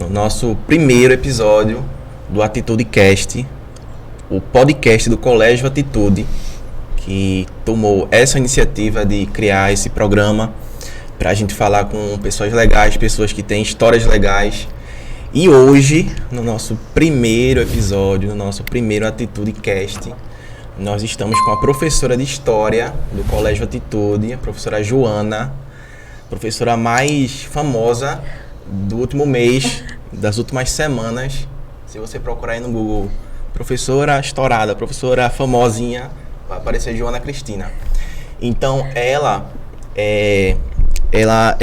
nosso primeiro episódio do Atitude Cast, o podcast do Colégio Atitude, que tomou essa iniciativa de criar esse programa para a gente falar com pessoas legais, pessoas que têm histórias legais. E hoje, no nosso primeiro episódio, no nosso primeiro Atitude Cast, nós estamos com a professora de História do Colégio Atitude, a professora Joana, professora mais famosa do último mês, das últimas semanas. Se você procurar aí no Google, professora estourada, professora famosinha, vai aparecer Joana Cristina. Então, ela é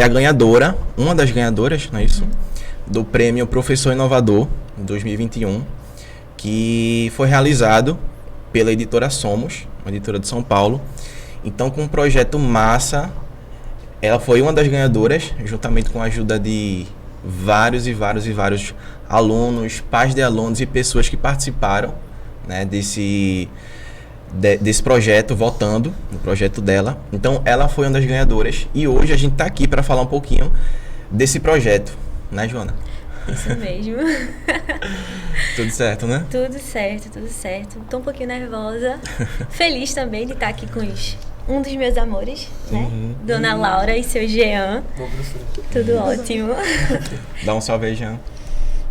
a ganhadora, uma das ganhadoras, não é isso? Do prêmio Professor Inovador 2021, que foi realizado pela editora Somos, uma editora de São Paulo. Então, com um projeto massa, ela foi uma das ganhadoras, juntamente com a ajuda de vários alunos, pais de alunos e pessoas que participaram, né, desse projeto, votando no projeto dela. Então, ela foi uma das ganhadoras e hoje a gente está aqui para falar um pouquinho desse projeto, né, Joana? Isso mesmo. Tudo certo, né? Tudo certo. Tô um pouquinho nervosa. Feliz também de estar aqui com um dos meus amores, né? Dona Laura e seu Jean. Bom, professora. Tudo ótimo. Dá um salve aí, Jean.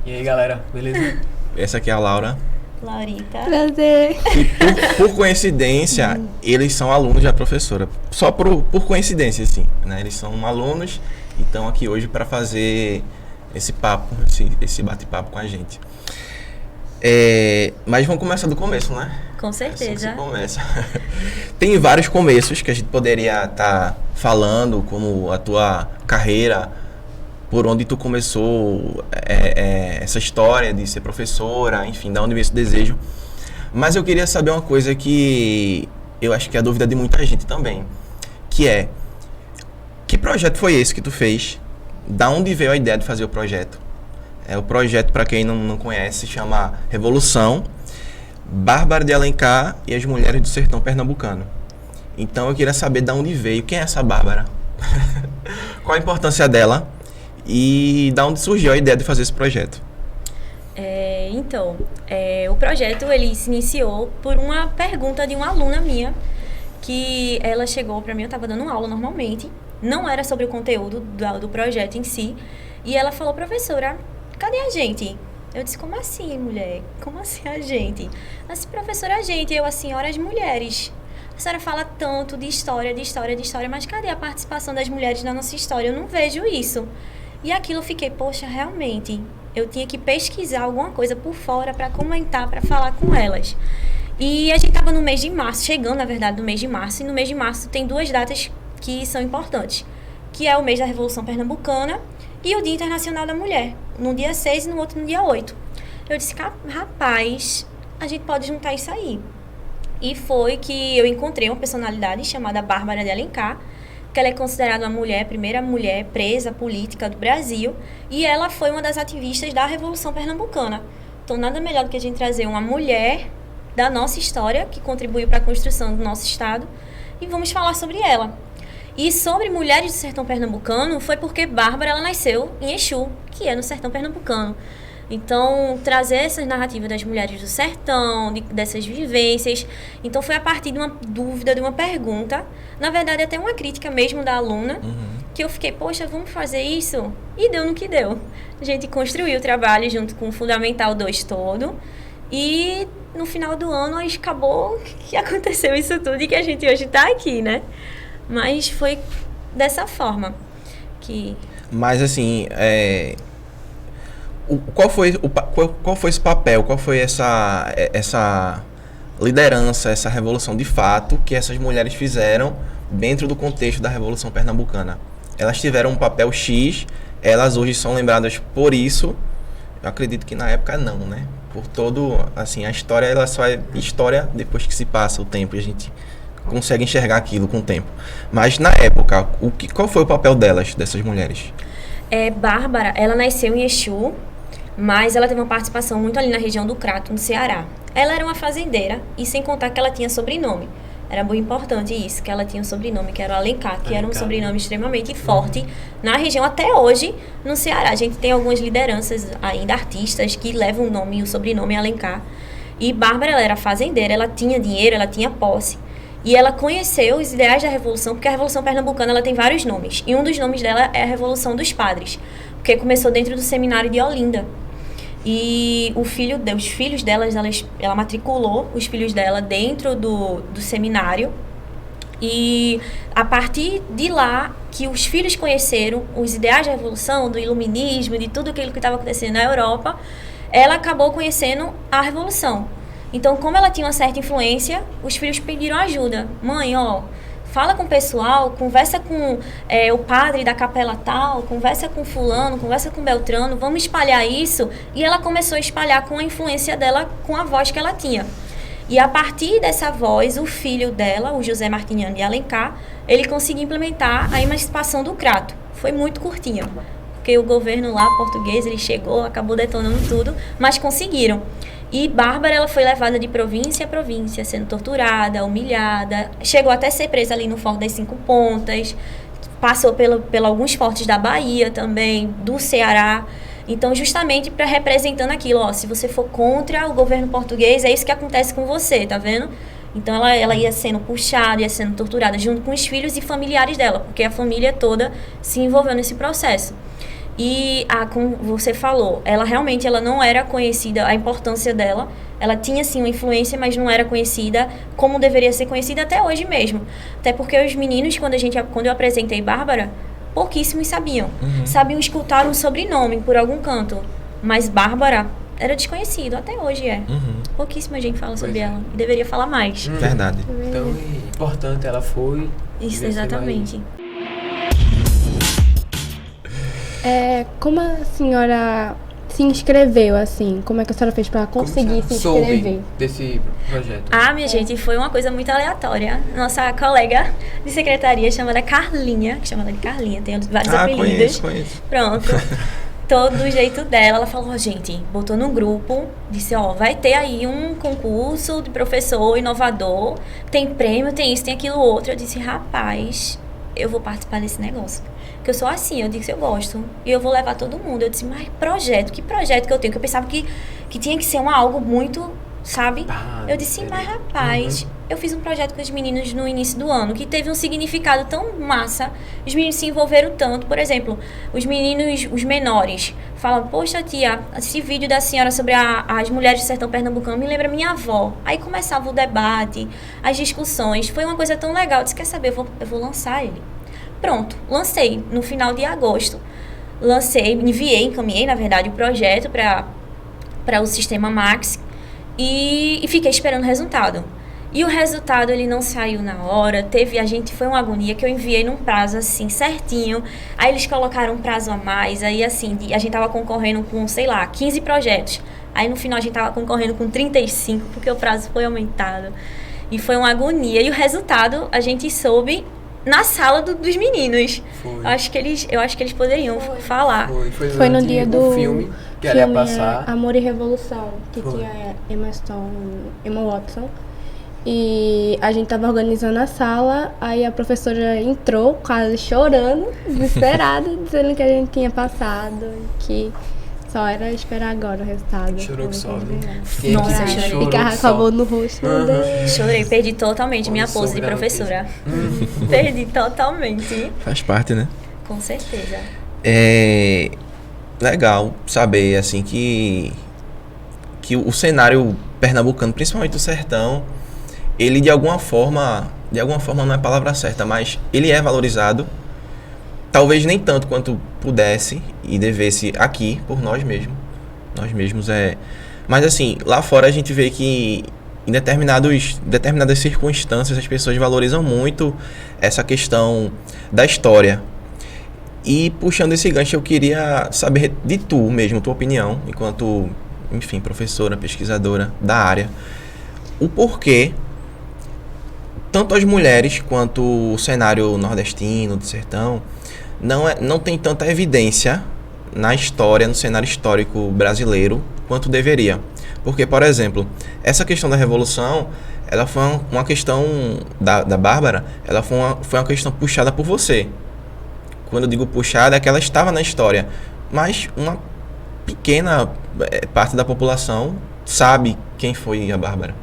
E aí, galera, beleza? Essa aqui é a Laura. Laurita. Prazer. E por coincidência, eles são alunos da professora. Só por coincidência, assim, né? Eles são alunos e estão aqui hoje para fazer esse papo, esse bate-papo com a gente. Mas vamos começar do começo, né? Com certeza. Assim que começa. Tem vários começos que a gente poderia estar falando, como a tua carreira, por onde tu começou essa história de ser professora, enfim, da onde veio esse desejo. Mas eu queria saber uma coisa que eu acho que é a dúvida de muita gente também, que é: que projeto foi esse que tu fez? Da onde veio a ideia de fazer o projeto? O projeto, para quem não conhece, se chama Revolução, Bárbara de Alencar e as Mulheres do Sertão Pernambucano. Então eu queria saber de onde veio, quem é essa Bárbara? Qual a importância dela? E da onde surgiu a ideia de fazer esse projeto? O projeto ele se iniciou por uma pergunta de uma aluna minha, que ela chegou para mim, eu estava dando aula normalmente, não era sobre o conteúdo do projeto em si, e ela falou: professora, cadê a gente? Eu disse: como assim, mulher? Como assim a gente? Ela disse: professora, a gente, eu, a senhora, as mulheres. A senhora fala tanto de história, mas cadê a participação das mulheres na nossa história? Eu não vejo isso. E aquilo eu fiquei: poxa, realmente, eu tinha que pesquisar alguma coisa por fora para comentar, para falar com elas. E a gente estava no mês de março, chegando, na verdade, no mês de março, e no mês de março tem duas datas que são importantes, que é o mês da Revolução Pernambucana e o Dia Internacional da Mulher, no dia 6 e no outro no dia 8. Eu disse: rapaz, a gente pode juntar isso aí. E foi que eu encontrei uma personalidade chamada Bárbara de Alencar, que ela é considerada a primeira mulher presa política do Brasil, e ela foi uma das ativistas da Revolução Pernambucana. Então, nada melhor do que a gente trazer uma mulher da nossa história, que contribuiu para a construção do nosso estado, e vamos falar sobre ela. E sobre Mulheres do Sertão Pernambucano, foi porque Bárbara ela nasceu em Exu, que é no Sertão Pernambucano. Então, trazer essas narrativas das mulheres do sertão, dessas vivências. Então, foi a partir de uma dúvida, de uma pergunta, na verdade, até uma crítica mesmo da aluna, que eu fiquei: poxa, vamos fazer isso? E deu no que deu. A gente construiu o trabalho junto com o Fundamental 2 todo. E no final do ano, acabou que aconteceu isso tudo e que a gente hoje está aqui, né? Mas foi dessa forma que... Mas assim, qual foi esse papel, qual foi essa liderança, essa revolução de fato que essas mulheres fizeram dentro do contexto da Revolução Pernambucana? Elas tiveram um papel X, elas hoje são lembradas por isso. Eu acredito que na época não, né? Por todo, assim, a história, ela só é história depois que se passa o tempo e a gente consegue enxergar aquilo com o tempo. Mas na época, qual foi o papel dessas mulheres? Bárbara, ela nasceu em Exu, mas ela teve uma participação muito ali na região do Crato, no Ceará. Ela era uma fazendeira, e sem contar que ela tinha sobrenome. Era muito importante isso, que ela tinha um sobrenome, que era o Alencar, que era um Alencar, sobrenome extremamente forte na região até hoje, no Ceará. A gente tem algumas lideranças ainda, artistas, que levam o nome e o sobrenome Alencar. E Bárbara, ela era fazendeira, ela tinha dinheiro, ela tinha posse. E ela conheceu os ideais da Revolução, porque a Revolução Pernambucana ela tem vários nomes. E um dos nomes dela é a Revolução dos Padres, porque começou dentro do seminário de Olinda. E os filhos delas, ela matriculou os filhos dela dentro do seminário. E a partir de lá, que os filhos conheceram os ideais da Revolução, do iluminismo, de tudo aquilo que estava acontecendo na Europa, ela acabou conhecendo a Revolução. Então, como ela tinha uma certa influência, os filhos pediram ajuda. Mãe, fala com o pessoal, conversa com o padre da capela tal, conversa com fulano, conversa com Beltrano, vamos espalhar isso. E ela começou a espalhar com a influência dela, com a voz que ela tinha. E a partir dessa voz, o filho dela, o José Martiniano de Alencar, ele conseguiu implementar a emancipação do Crato. Foi muito curtinha, porque o governo lá, português, ele chegou, acabou detonando tudo, mas conseguiram. E Bárbara, ela foi levada de província a província, sendo torturada, humilhada, chegou até ser presa ali no Forte das Cinco Pontas, passou pelo alguns fortes da Bahia também, do Ceará. Então, justamente para representando aquilo, se você for contra o governo português, é isso que acontece com você, tá vendo? Então, ela ia sendo puxada, ia sendo torturada, junto com os filhos e familiares dela, porque a família toda se envolveu nesse processo. E, como você falou, ela realmente ela não era conhecida, a importância dela, ela tinha sim uma influência, mas não era conhecida como deveria ser conhecida até hoje mesmo. Até porque os meninos, quando eu apresentei Bárbara, pouquíssimos sabiam. Sabiam escutar um sobrenome por algum canto, mas Bárbara era desconhecido, até hoje é. Pouquíssima gente fala sobre ela, e deveria falar mais. Verdade. Então, importante ela foi. Isso, exatamente. Como a senhora se inscreveu, assim? Como é que a senhora fez para conseguir se inscrever? Soube desse projeto. Minha gente, foi uma coisa muito aleatória. Nossa colega de secretaria, chamada Carlinha, que chama ela de Carlinha, tem vários apelidos. Conheço. Pronto. Todo do jeito dela, ela falou, gente, botou num grupo, disse, vai ter aí um concurso de professor inovador, tem prêmio, tem isso, tem aquilo outro. Eu disse, rapaz, eu vou participar desse negócio. Porque eu sou assim, eu disse, eu gosto. E eu vou levar todo mundo. Eu disse, mas que projeto que eu tenho? Que eu pensava que tinha que ser algo muito, sabe? Eu disse, mas rapaz, eu fiz um projeto com os meninos no início do ano, que teve um significado tão massa. Os meninos se envolveram tanto. Por exemplo, os meninos, os menores, falam, poxa tia, esse vídeo da senhora sobre as mulheres do sertão pernambucano me lembra minha avó. Aí começava o debate, as discussões. Foi uma coisa tão legal. Eu disse, quer saber, eu vou lançar ele. Pronto, lancei no final de agosto. Encaminhei, na verdade, o projeto para o Sistema Max e fiquei esperando o resultado. E o resultado, ele não saiu na hora, foi uma agonia que eu enviei num prazo, assim, certinho. Aí eles colocaram um prazo a mais, aí, assim, a gente tava concorrendo com, 15 projetos. Aí, no final, a gente tava concorrendo com 35, porque o prazo foi aumentado. E foi uma agonia. E o resultado, a gente soube na sala dos meninos. Foi. Eu acho que eles poderiam falar. Foi no dia do filme que ela ia passar. Amor e Revolução, que tinha Emma Watson. E a gente tava organizando a sala, aí a professora entrou quase chorando, desesperada, dizendo que a gente tinha passado e que só era esperar agora o resultado. Chorou que só, viu? Nossa, chorei. Ficava com a mão no rosto. Chorei, perdi totalmente minha pose de professora. Perdi totalmente. Faz parte, né? Com certeza. É legal saber, assim, que o cenário pernambucano, principalmente o sertão, ele de alguma forma não é a palavra certa, mas ele é valorizado, talvez nem tanto quanto pudesse e devesse aqui por nós mesmos, mas assim, lá fora a gente vê que em determinadas circunstâncias as pessoas valorizam muito essa questão da história. E puxando esse gancho, eu queria saber de tu mesmo, tua opinião, enquanto, enfim, professora, pesquisadora da área, o porquê tanto as mulheres quanto o cenário nordestino, do sertão, não tem tanta evidência na história, no cenário histórico brasileiro, quanto deveria. Porque, por exemplo, essa questão da Revolução, ela foi uma questão da Bárbara, ela foi uma questão puxada por você. Quando eu digo puxada, é que ela estava na história, mas uma pequena parte da população sabe quem foi a Bárbara.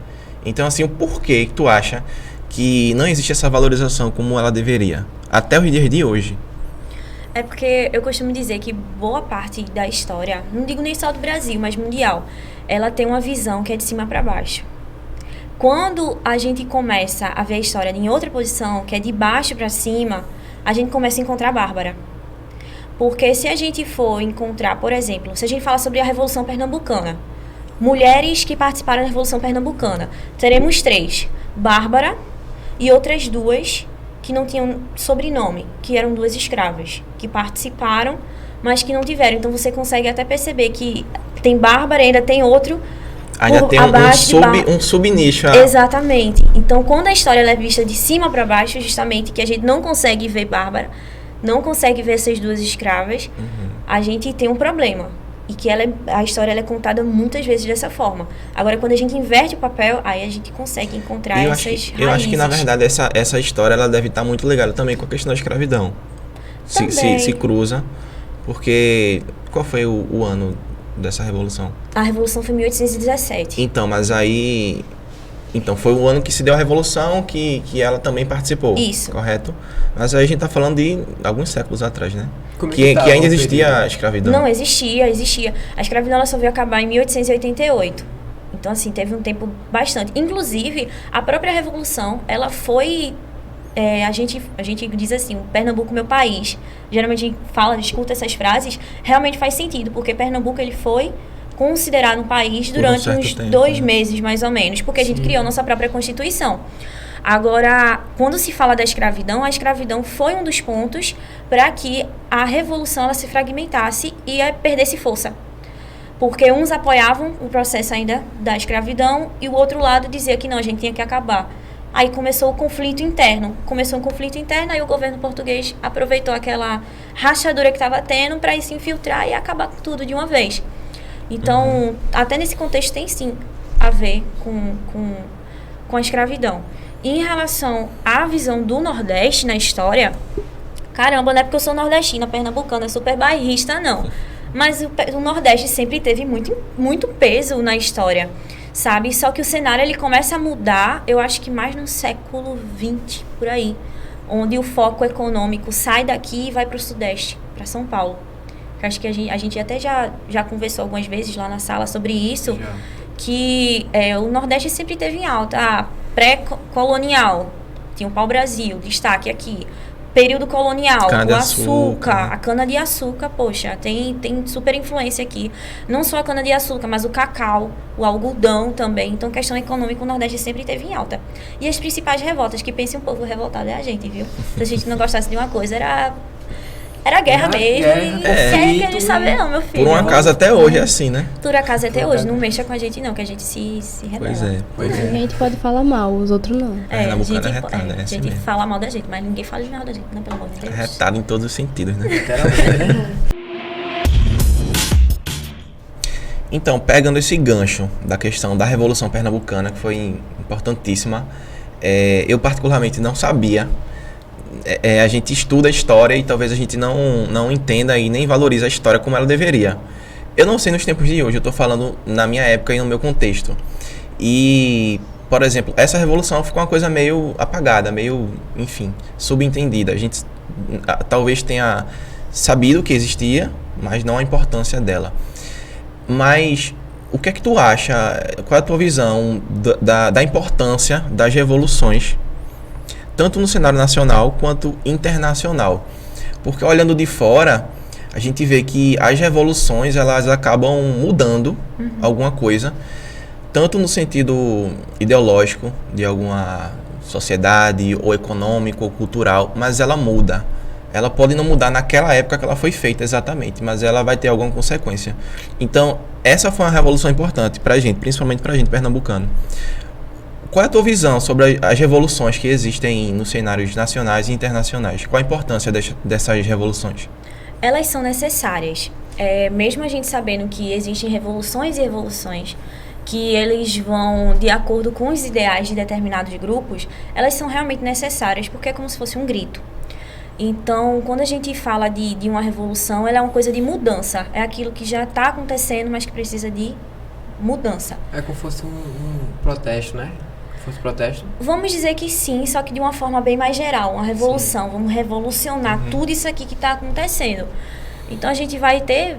Então, assim, o porquê que tu acha que não existe essa valorização como ela deveria, até os dias de hoje? É porque eu costumo dizer que boa parte da história, não digo nem só do Brasil, mas mundial, ela tem uma visão que é de cima para baixo. Quando a gente começa a ver a história em outra posição, que é de baixo para cima, a gente começa a encontrar a Bárbara. Porque se a gente for encontrar, por exemplo, se a gente fala sobre a Revolução Pernambucana, mulheres que participaram da Revolução Pernambucana, teremos 3, Bárbara e outras 2 que não tinham sobrenome, que eram 2 escravas, que participaram, mas que não tiveram. Então você consegue até perceber que tem Bárbara e ainda tem outro ainda tem um subnicho. Exatamente. Então, quando a história ela é vista de cima para baixo, justamente que a gente não consegue ver Bárbara, não consegue ver essas 2 escravas, a gente tem um problema. E que a história ela é contada muitas vezes dessa forma. Agora, quando a gente inverte o papel, aí a gente consegue encontrar essas raízes. Eu acho que, na verdade, essa história ela deve estar muito ligada também com a questão da escravidão. Se cruza. Porque qual foi o ano dessa revolução? A revolução foi em 1817. Então, mas aí... Então, foi o ano que se deu a revolução que ela também participou. Isso. Correto? Mas aí a gente está falando de alguns séculos atrás, né? Que ainda existia a escravidão. Não, existia. A escravidão ela só veio acabar em 1888. Então, assim, teve um tempo bastante. Inclusive, a própria revolução, ela foi... a gente diz assim, o Pernambuco, meu país. Geralmente a gente escuta essas frases, realmente faz sentido, porque Pernambuco ele foi considerado um país durante uns 2 meses, mais ou menos, porque a gente criou nossa própria Constituição. Agora, quando se fala da escravidão, a escravidão foi um dos pontos para que a revolução ela se fragmentasse e perdesse força. Porque uns apoiavam o processo ainda da escravidão e o outro lado dizia que não, a gente tinha que acabar. Aí começou o conflito interno. Aí o governo português aproveitou aquela rachadura que estava tendo para se infiltrar e acabar com tudo de uma vez. Então, até nesse contexto tem sim a ver com a escravidão. E em relação à visão do Nordeste na história, caramba, não é porque eu sou nordestina, pernambucana, super bairrista, não. Mas o Nordeste sempre teve muito, muito peso na história, sabe? Só que o cenário ele começa a mudar, eu acho que mais no século XX, por aí, onde o foco econômico sai daqui e vai para o Sudeste, para São Paulo. Eu acho que a gente até já conversou algumas vezes lá na sala sobre isso, que o Nordeste sempre teve em alta. Pré-colonial, tinha o pau-brasil, destaque aqui. Período colonial, o açúcar, a cana-de-açúcar, poxa, tem super influência aqui. Não só a cana-de-açúcar, mas o cacau, o algodão também. Então, questão econômica, o Nordeste sempre teve em alta. E as principais revoltas, que pense um povo revoltado é a gente, viu? Se a gente não gostasse de uma coisa, era guerra mesmo. E não quer saber não, meu filho. Por um acaso até hoje é assim, né? Por acaso até hoje. Não mexa com a gente não, que a gente se rebela. Pois é. A gente pode falar mal, os outros não. A gente fala mal da gente, mas ninguém fala de mal da gente, não, pelo amor de Deus. Retado em todos os sentidos, né? Então, pegando esse gancho da questão da Revolução Pernambucana, que foi importantíssima, eu particularmente não sabia. A gente estuda a história e talvez a gente não entenda e nem valoriza a história como ela deveria. Eu não sei nos tempos de hoje, eu estou falando na minha época e no meu contexto. E, por exemplo, essa revolução ficou uma coisa meio apagada, meio, enfim, subentendida. A gente talvez tenha sabido que existia, mas não a importância dela. Mas o que é que tu acha, qual é a tua visão da importância das revoluções, tanto no cenário nacional quanto internacional? Porque olhando de fora, a gente vê que as revoluções elas acabam mudando alguma coisa, tanto no sentido ideológico de alguma sociedade, ou econômico, ou cultural, mas ela muda. Ela pode não mudar naquela época que ela foi feita exatamente, mas ela vai ter alguma consequência. Então, essa foi uma revolução importante pra gente, principalmente pra gente pernambucano. Qual é a tua visão sobre as revoluções que existem nos cenários nacionais e internacionais? Qual a importância dessas revoluções? Elas são necessárias. Mesmo a gente sabendo que existem revoluções e revoluções, que eles vão de acordo com os ideais de determinados grupos, elas são realmente necessárias, porque é como se fosse um grito. Então, quando a gente fala de uma revolução, ela é uma coisa de mudança. É aquilo que já está acontecendo, mas que precisa de mudança. É como se fosse um protesto, né? Fosse protesto? Vamos dizer que sim, só que de uma forma bem mais geral. Uma revolução. Sim. Vamos revolucionar tudo isso aqui que está acontecendo. Então, a gente vai ter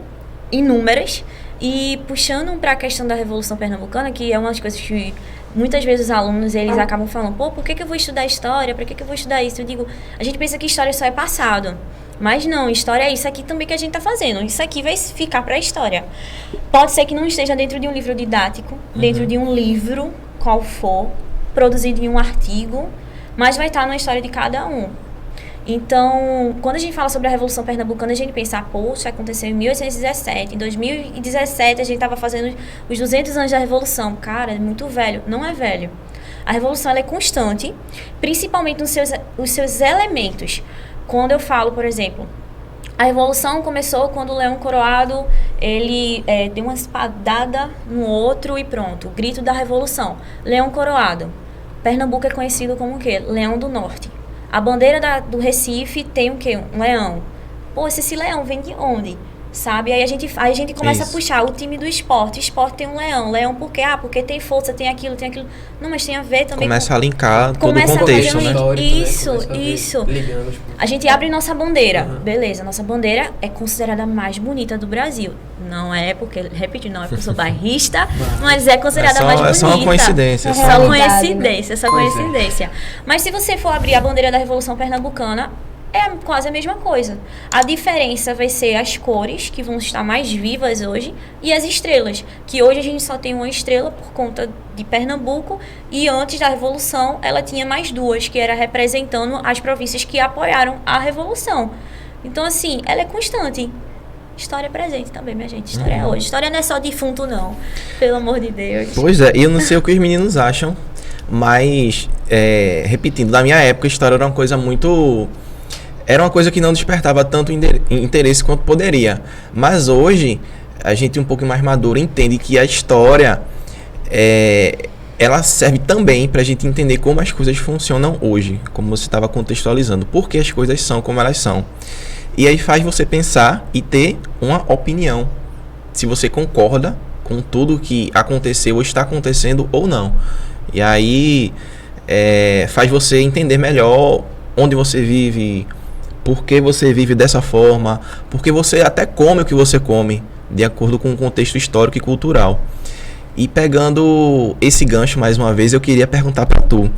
inúmeras. E puxando para a questão da Revolução Pernambucana, que é uma das coisas que muitas vezes os alunos, eles acabam falando, pô, por que eu vou estudar história? Por que eu vou estudar isso? Eu digo, a gente pensa que história só é passado. Mas não, história é isso aqui também que a gente está fazendo. Isso aqui vai ficar para a história. Pode ser que não esteja dentro de um livro didático, dentro de um livro, qual for, produzido em um artigo, mas vai estar na história de cada um. Então, quando a gente fala sobre a Revolução Pernambucana, a gente pensa, poxa, aconteceu em 1817, em 2017 a gente estava fazendo os 200 anos da Revolução. Cara, é muito velho. Não é velho. A Revolução ela é constante, principalmente nos seus elementos. Quando eu falo, por exemplo, a Revolução começou quando o Leão Coroado, ele deu uma espadada no outro e pronto. O grito da Revolução. Leão Coroado. Pernambuco é conhecido como o quê? Leão do Norte. A bandeira do Recife tem o quê? Um leão. Pô, esse leão vem de onde? Sabe? Aí a gente começa a puxar o time do esporte. O esporte tem um leão. Leão por quê? Ah, porque tem força, tem aquilo. Não, mas tem a ver também começa a linkar todo o contexto, né? Isso. A gente abre nossa bandeira. Beleza, nossa bandeira é considerada a mais bonita do Brasil. Não é porque, repito, não é porque eu sou bairrista, mas é considerada a mais bonita. É só uma coincidência. Só coincidência. Mas se você for abrir a bandeira da Revolução Pernambucana, é quase a mesma coisa. A diferença vai ser as cores, que vão estar mais vivas hoje, e as estrelas, que hoje a gente só tem uma estrela por conta de Pernambuco, e antes da Revolução ela tinha mais duas, que era representando as províncias que apoiaram a Revolução. Então, assim, ela é constante. História é presente também, minha gente. História é hoje. História não é só defunto, não. Pelo amor de Deus. Pois é, e eu não sei o que os meninos acham, mas, repetindo, na minha época, a história era uma coisa muito... Era uma coisa que não despertava tanto interesse quanto poderia. Mas hoje, a gente um pouco mais maduro entende que a história, ela serve também para a gente entender como as coisas funcionam hoje, como você estava contextualizando, por que as coisas são como elas são. E aí faz você pensar e ter uma opinião, se você concorda com tudo que aconteceu ou está acontecendo ou não. E aí faz você entender melhor onde você vive, por que você vive dessa forma, porque você até come o que você come, de acordo com o contexto histórico e cultural. E pegando esse gancho mais uma vez, eu queria perguntar para tu,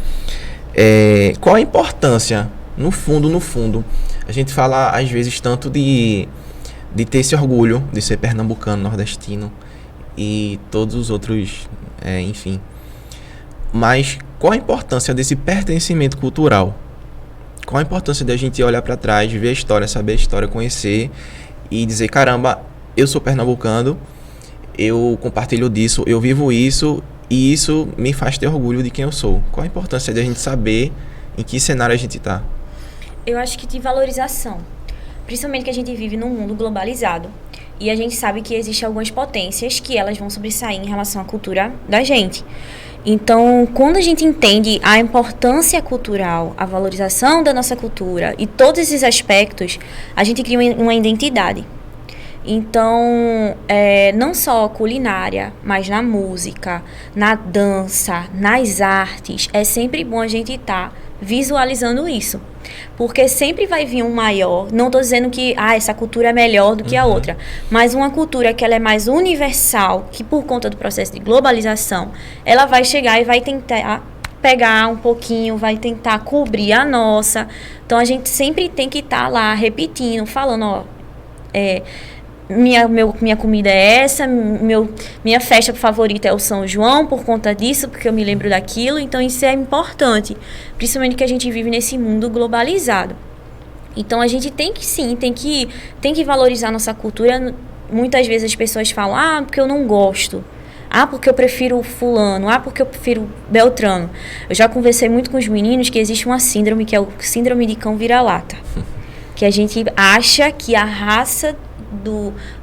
qual a importância, no fundo, a gente fala às vezes tanto de ter esse orgulho de ser pernambucano, nordestino e todos os outros, enfim. Mas qual a importância desse pertencimento cultural? Qual a importância da gente olhar para trás, ver a história, saber a história, conhecer e dizer, caramba, eu sou pernambucano, eu compartilho disso, eu vivo isso e isso me faz ter orgulho de quem eu sou. Qual a importância da gente saber em que cenário a gente está? Eu acho que de valorização, principalmente que a gente vive num mundo globalizado e a gente sabe que existem algumas potências que elas vão sobressair em relação à cultura da gente. Então, quando a gente entende a importância cultural, a valorização da nossa cultura e todos esses aspectos, a gente cria uma identidade. Então, não só culinária, mas na música, na dança, nas artes, é sempre bom a gente estar visualizando isso. Porque sempre vai vir um maior, não estou dizendo que essa cultura é melhor do que a outra, mas uma cultura que ela é mais universal, que por conta do processo de globalização, ela vai chegar e vai tentar pegar um pouquinho, vai tentar cobrir a nossa. Então, a gente sempre tem que estar lá repetindo, falando, minha comida é essa, minha festa favorita é o São João, por conta disso, porque eu me lembro daquilo. Então, isso é importante, principalmente que a gente vive nesse mundo globalizado. Então, a gente tem que valorizar a nossa cultura. Muitas vezes as pessoas falam, porque eu não gosto, porque eu prefiro fulano, porque eu prefiro Beltrano. Eu já conversei muito com os meninos que existe uma síndrome, que é o síndrome de cão vira-lata, que a gente acha que a raça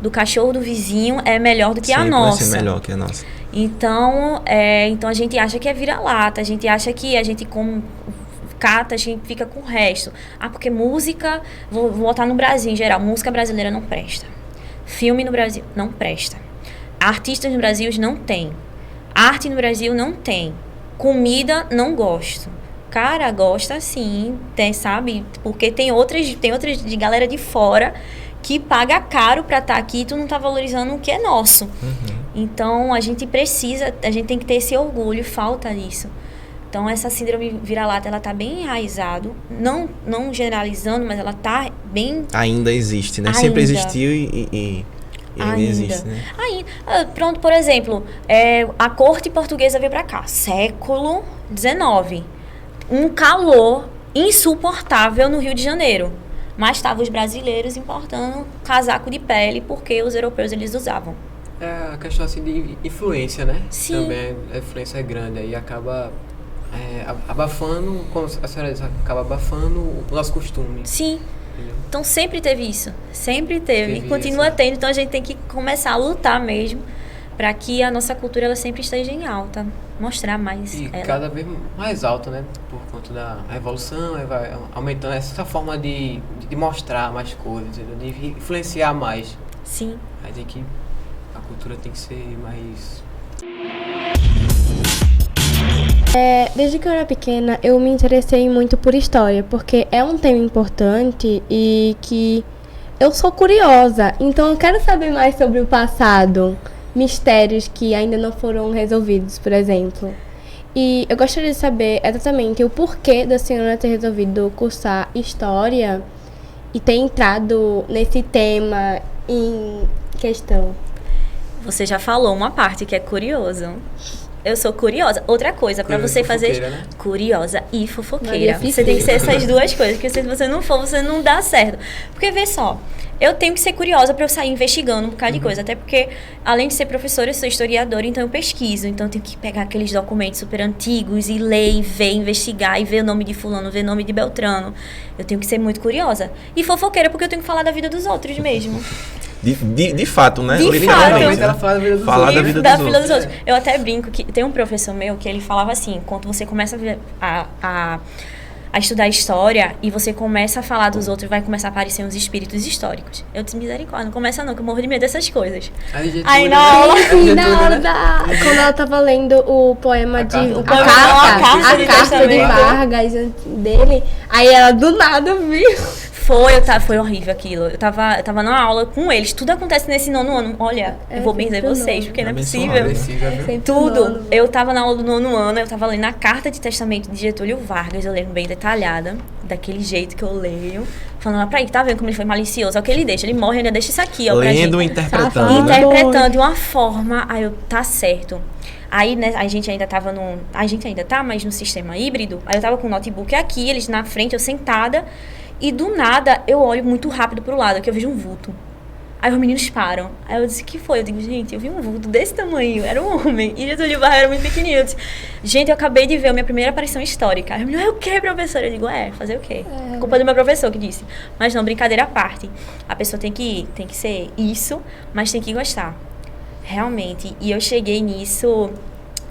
do cachorro do vizinho é melhor do que a nossa. Vai ser melhor que a nossa. Então, então a gente acha que é vira-lata, a gente acha que a gente como cata, a gente fica com o resto. Ah, porque música, vou botar no Brasil em geral, música brasileira não presta. Filme no Brasil não presta. Artistas no Brasil não tem. Arte no Brasil não tem. Comida não gosto. Cara, gosta sim, tem, sabe? Porque tem outras de galera de fora que paga caro pra estar aqui e tu não tá valorizando o que é nosso. Então, a gente tem que ter esse orgulho, falta disso. Então, essa síndrome vira-lata, ela tá bem enraizado, não generalizando, mas ela tá bem... Ainda existe, né? Ainda. Sempre existiu e ainda existe, né? Pronto, por exemplo, a corte portuguesa veio pra cá, século XIX. Um calor insuportável no Rio de Janeiro. Mas estavam os brasileiros importando casaco de pele porque os europeus eles usavam. É a questão assim de influência, né? Sim. Também a influência é grande, aí acaba abafando, como a senhora diz, acaba abafando o nosso costume. Sim. Entendeu? Então sempre teve isso. Sempre teve. E Teve continua isso. tendo. Então a gente tem que começar a lutar mesmo para que a nossa cultura ela sempre esteja em alta. Mostrar mais E ela. cada vez mais alto, né? Por conta da evolução, aí vai aumentando essa forma de mostrar mais coisas, entendeu? De influenciar mais. Sim. Aí tem que... A cultura tem que ser mais... Desde que eu era pequena, eu me interessei muito por história, porque é um tema importante e que eu sou curiosa, então eu quero saber mais sobre o passado, mistérios que ainda não foram resolvidos, por exemplo. E eu gostaria de saber exatamente o porquê da senhora ter resolvido cursar história e ter entrado nesse tema em questão. Você já falou uma parte que é curioso. Eu sou curiosa. Outra coisa, pra Curiosa você e fazer... fofoqueira, né? Curiosa e fofoqueira. Maria Você tem que ser essas duas coisas, porque se você não for, você não dá certo. Porque, vê só, eu tenho que ser curiosa pra eu sair investigando um bocado de coisa. Até porque, além de ser professora, eu sou historiadora, então eu pesquiso. Então eu tenho que pegar aqueles documentos super antigos e ler, e ver, investigar, e ver o nome de fulano, ver o nome de Beltrano. Eu tenho que ser muito curiosa. E fofoqueira, porque eu tenho que falar da vida dos outros mesmo. De fato, né? De Literalmente, fato. Ela fala da vida dos Falar outros. da vida Da dos vida outros. dos outros. Eu até brinco que tem um professor meu que ele falava assim, quando você começa a estudar história e você começa a falar dos outros, vai começar a aparecer uns espíritos históricos. Eu disse, misericórdia, não começa não, que eu morro de medo dessas coisas. Aí na aula... Sim, na hora quando ela tava lendo o poema A de... carta. A Poema, carta de de testamento. Vargas dele, aí ela do nada viu. Foi horrível aquilo. Eu tava numa aula com eles. Tudo acontece nesse nono ano. Olha, eu vou benzer sempre vocês, nono. porque não é Abençoado. possível. Sempre Tudo. nono. Eu tava na aula do nono ano, eu tava lendo a carta de testamento de Getúlio Vargas, eu lembro bem detalhada, daquele jeito que eu leio. Falando lá pra ele, tá vendo como ele foi malicioso? É o que ele deixa, ele morre, ainda deixa isso aqui, ó, pra Lendo e gente. interpretando, Safado. né? Interpretando de uma forma, aí eu, tá certo. Aí, né, a gente ainda tava a gente ainda tá, mas no sistema híbrido. Aí eu tava com o notebook aqui, eles na frente, eu sentada. E do nada, eu olho muito rápido pro lado, que eu vejo um vulto. Aí os meninos param. Aí eu disse, que foi? Eu digo, gente, eu vi um vulto desse tamanho, era um homem. E Getúlio Vargas era muito pequenininho. Eu disse, gente, eu acabei de ver a minha primeira aparição histórica. Aí os meninos, o que, professora? Eu digo, fazer o quê? Culpa do meu professor que disse. Mas não, brincadeira à parte. A pessoa tem que ser isso, mas tem que gostar. Realmente. E eu cheguei nisso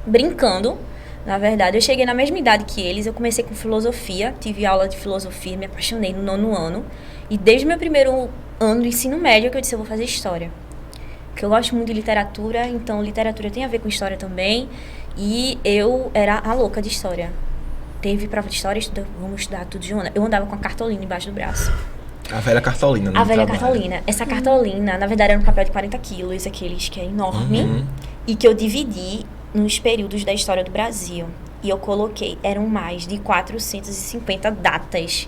brincando. Na verdade, eu cheguei na mesma idade que eles, eu comecei com filosofia, tive aula de filosofia, me apaixonei no nono ano. E desde o meu primeiro ano do ensino médio que eu disse, eu vou fazer história. Porque eu gosto muito de literatura, então literatura tem a ver com história também. E eu era a louca de história. Teve prova de história, vamos estudar tudo junto. Eu andava com a cartolina embaixo do braço. A velha cartolina, né? A velha Trabalho. cartolina. Essa cartolina, na verdade, era um papel de 40 quilos, aqueles que é enorme. E que eu dividi nos períodos da história do Brasil. E eu coloquei, eram mais de 450 datas.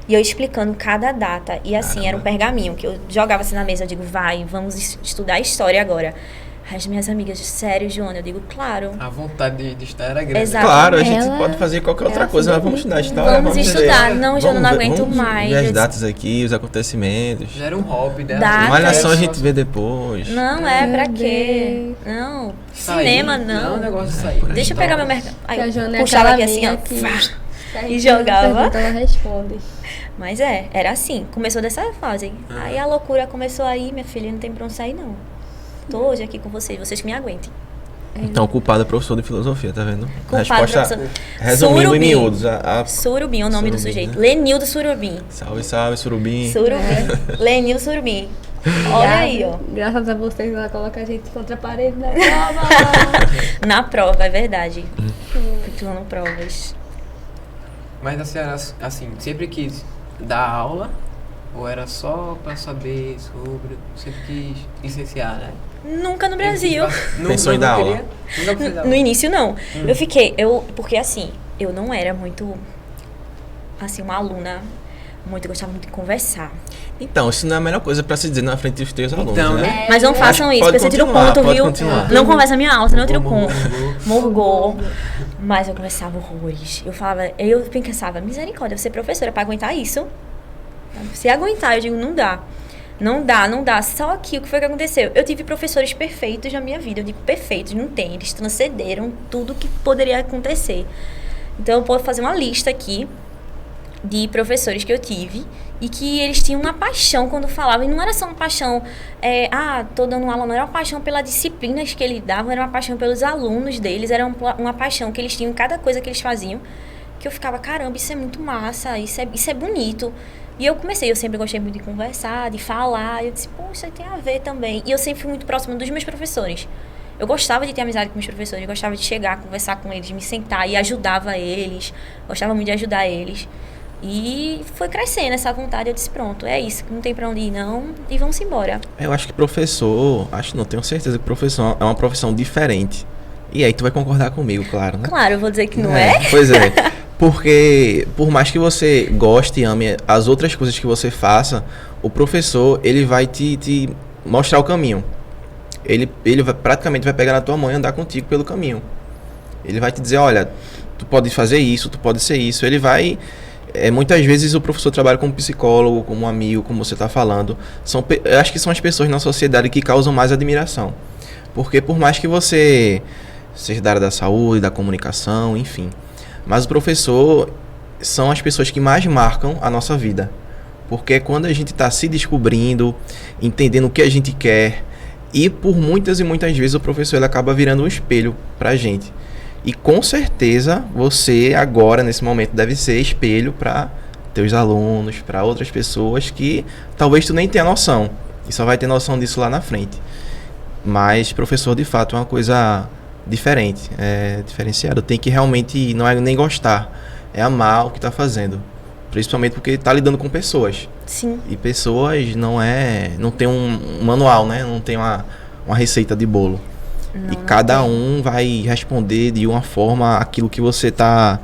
E eu explicando cada data. E assim, Caramba. era um pergaminho que eu jogava assim na mesa. Eu digo, vai, vamos estudar a história agora. As minhas amigas, sério, Joana? Eu digo, claro. A vontade de estar era grande. Exato. Claro, a gente Ela- pode fazer qualquer outra ela coisa, se mas vamos estudar a dedica. história. Vamos ver. estudar. Não, Joana, não aguento vamos mais. ver Eu as disse, datas aqui, os acontecimentos. Já era um hobby dela. Datas. Malhação a gente vê depois. não, Meu pra quê? Deus. Não. Sair, Cinema, Não, não. o negócio de sair. Deixa eu pegar meu mercado. Aí Que a eu Joana é puxava aqui aquela assim, ó. amiga que- Fá. A E gente jogava. pergunta, ela responde. Mas era assim, começou dessa fase. Aí a loucura começou aí, minha filha, não tem pra onde sair, não. Tô hoje aqui com vocês que me aguentem. Então, o culpado é professor de filosofia, tá vendo? Culpado, Resposta professor. resumindo em Surubim. miúdos. Surubim, o nome do Surubim, sujeito. né? Lenildo Surubim. Salve, salve, Surubim. Surubim. Lenildo Surubim. Olha aí, ó. Graças a vocês, ela coloca a gente contra a parede da prova. Na prova, é verdade. Titulando provas. Mas a senhora, assim, sempre quis dar aula? Ou era só pra saber sobre... Sempre quis licenciar, né? Nunca no Brasil. Pensou em dar aula? Nunca pensei em dar No aula. início, não. Porque assim, eu não era muito, assim, uma aluna eu gostava muito de conversar. Então, isso não é a melhor coisa pra se dizer na frente dos teus alunos, Então, né? né? Mas não façam isso, pode porque você tira o continuar, ponto, pode viu? continuar. Não conversa a minha aula, senão eu tiro o ponto. Morgou. Morgou. Mas eu conversava horrores. Eu pensava, misericórdia, eu ser professora pra aguentar isso. Se aguentar, eu digo, não dá. Não dá. Só que o que foi que aconteceu? Eu tive professores perfeitos na minha vida. Eu digo perfeitos, não tem. Eles transcenderam tudo que poderia acontecer. Então eu posso fazer uma lista aqui de professores que eu tive e que eles tinham uma paixão quando falavam. E não era só uma paixão, tô dando aula, não era uma paixão pelas disciplinas que eles davam, era uma paixão pelos alunos deles, era uma paixão que eles tinham em cada coisa que eles faziam, que eu ficava, caramba, isso é muito massa, isso é bonito. E eu sempre gostei muito de conversar, de falar, e eu disse, poxa, isso tem a ver também. E eu sempre fui muito próxima dos meus professores. Eu gostava de ter amizade com meus professores, eu gostava de chegar, conversar com eles, me sentar e ajudava eles, gostava muito de ajudar eles. E foi crescendo essa vontade, eu disse, pronto, é isso, não tem pra onde ir não, e vamos embora. Eu acho que tenho certeza que professor é uma profissão diferente. E aí tu vai concordar comigo, claro, né? Claro, eu vou dizer que não é. Pois é. Porque, por mais que você goste e ame as outras coisas que você faça, o professor, ele vai te mostrar o caminho. Ele praticamente vai pegar na tua mão e andar contigo pelo caminho. Ele vai te dizer, olha, tu pode fazer isso, tu pode ser isso. Ele vai... muitas vezes o professor trabalha como psicólogo, como amigo, como você está falando. Eu acho que são as pessoas na sociedade que causam mais admiração. Porque por mais que você seja da área da saúde, da comunicação, enfim... Mas o professor são as pessoas que mais marcam a nossa vida. Porque é quando a gente está se descobrindo, entendendo o que a gente quer. E por muitas e muitas vezes o professor ele acaba virando um espelho para a gente. E com certeza você agora, nesse momento, deve ser espelho para teus alunos, para outras pessoas que talvez tu nem tenha noção. E só vai ter noção disso lá na frente. Mas professor, de fato, é uma coisa... diferente, é diferenciado. Tem que realmente, não é nem gostar, é amar o que está fazendo. Principalmente porque está lidando com pessoas. Sim. E pessoas não tem um manual, né? Não tem uma receita de bolo. Não, e cada um vai responder de uma forma aquilo que você está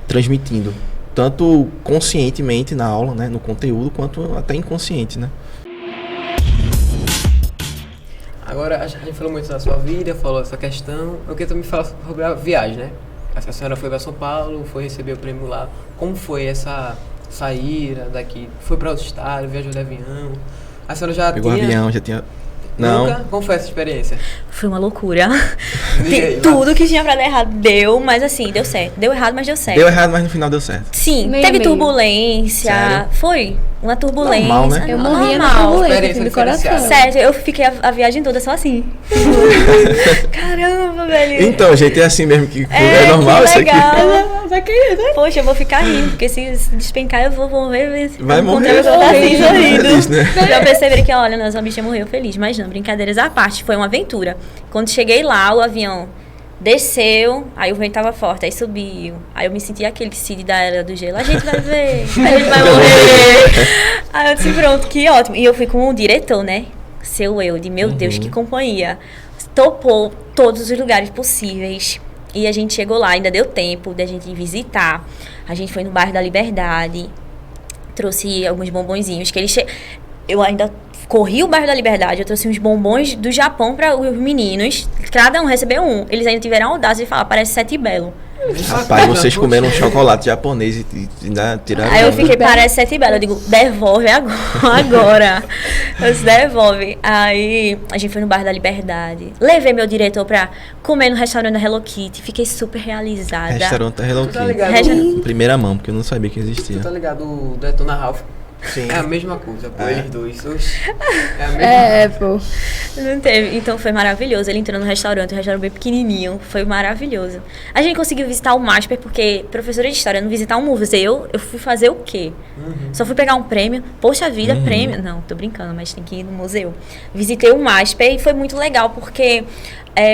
transmitindo. Tanto conscientemente na aula, né? No conteúdo, quanto até inconsciente, né? Agora, a gente falou muito da sua vida, falou essa questão. Eu queria também falar sobre a viagem, né? A senhora foi para São Paulo, foi receber o prêmio lá. Como foi essa saída daqui? Foi para outro estado, viajou de avião? A senhora já Pegou tinha... avião, já tinha... Não. Nunca? Como foi essa experiência? Foi uma loucura. E aí, Tudo que tinha pra dar errado deu, mas assim, deu certo. Deu errado, mas deu certo. Deu errado, mas no final deu certo. Sim, Meio, teve meio. turbulência. Sério? Foi uma turbulência. Normal, né? Eu morria na Normal. turbulência, Experiência assim, do coração. diferenciada. Sério, eu fiquei a viagem toda só assim. Caramba, velho. Então, gente, é assim mesmo que É, é normal que isso aqui. legal. Poxa, eu vou ficar rindo, porque se despencar eu vou morrer. Vai vou morrer. encontrar meu Feliz, sorriso. né? Já perceberam que, olha, nossa bicha morreu feliz. Mas não, brincadeiras à parte, foi uma aventura. Quando cheguei lá, o avião desceu, aí o vento tava forte, aí subiu. Aí eu me senti aquele Cid da Era do Gelo. A gente vai ver, a gente vai morrer. Aí eu disse, pronto, que ótimo. E eu fui com o diretor, né? Seu Eude, meu Deus, que companhia. Topou todos os lugares possíveis. E a gente chegou lá, ainda deu tempo da gente ir visitar. A gente foi no bairro da Liberdade, trouxe alguns bombonzinhos que eles... Eu ainda corri o bairro da Liberdade, eu trouxe uns bombons do Japão para os meninos. Cada um recebeu um. Eles ainda tiveram a audácia de falar, parece Sete Belo. Rapaz, vocês comeram um chocolate japonês e ainda tiraram... Aí eu fiquei, parece Sete Belo. Eu digo, devolve agora. Eu disse, devolve. Aí a gente foi no bairro da Liberdade. Levei meu diretor pra comer no restaurante da Hello Kitty. Fiquei super realizada. Restaurante Hello Tu tá Kitty. ligado? Resta- Em primeira mão, porque eu não sabia que existia. Tu tá ligado do Detona Ralph? Sim. É a mesma coisa, pô, eles dois. Oxi. É a mesma Pô. Não teve. Então foi maravilhoso. Ele entrou no restaurante, um restaurante bem pequenininho. Foi maravilhoso. A gente conseguiu visitar o MASPER porque professora de história não visitar um museu, eu fui fazer o quê? Só fui pegar um prêmio. Poxa vida, prêmio. Não, tô brincando, mas tem que ir no museu. Visitei o MASPER e foi muito legal porque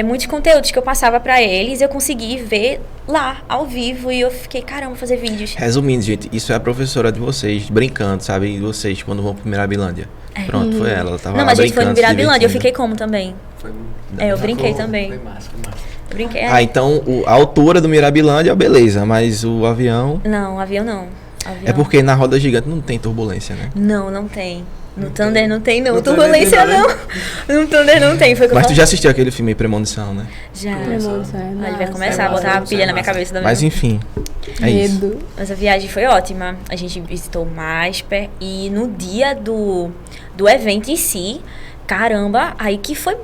muitos conteúdos que eu passava pra eles eu consegui ver lá, ao vivo. E eu fiquei, caramba, fazer vídeos. Resumindo, gente, isso é a professora de vocês, brincando, sabe? De vocês, quando vão pro Mirabilândia. Pronto, foi ela. Ela tava Não, lá mas a gente foi no brincando, se Mirabilândia, eu divertindo. fiquei como também? Foi, Eu brinquei também. Foi massa, foi massa. Eu brinquei. Ah, então a altura do Mirabilândia, beleza, mas o avião... Não, avião não. Avião. É porque na roda gigante não tem turbulência, né? Não tem. No Thunder não tem, não. No Thunder Turbulência tem, não. No Thunder não tem. Foi o que eu Mas tu falei. já assistiu aquele filme Premonição, né? Já. Premonição, Aí ele vai massa. começar a botar a pilha na minha cabeça da Mas enfim, é isso. Medo. Mas a viagem foi ótima. A gente visitou o MASPER e no dia do evento em si, caramba, aí que foi,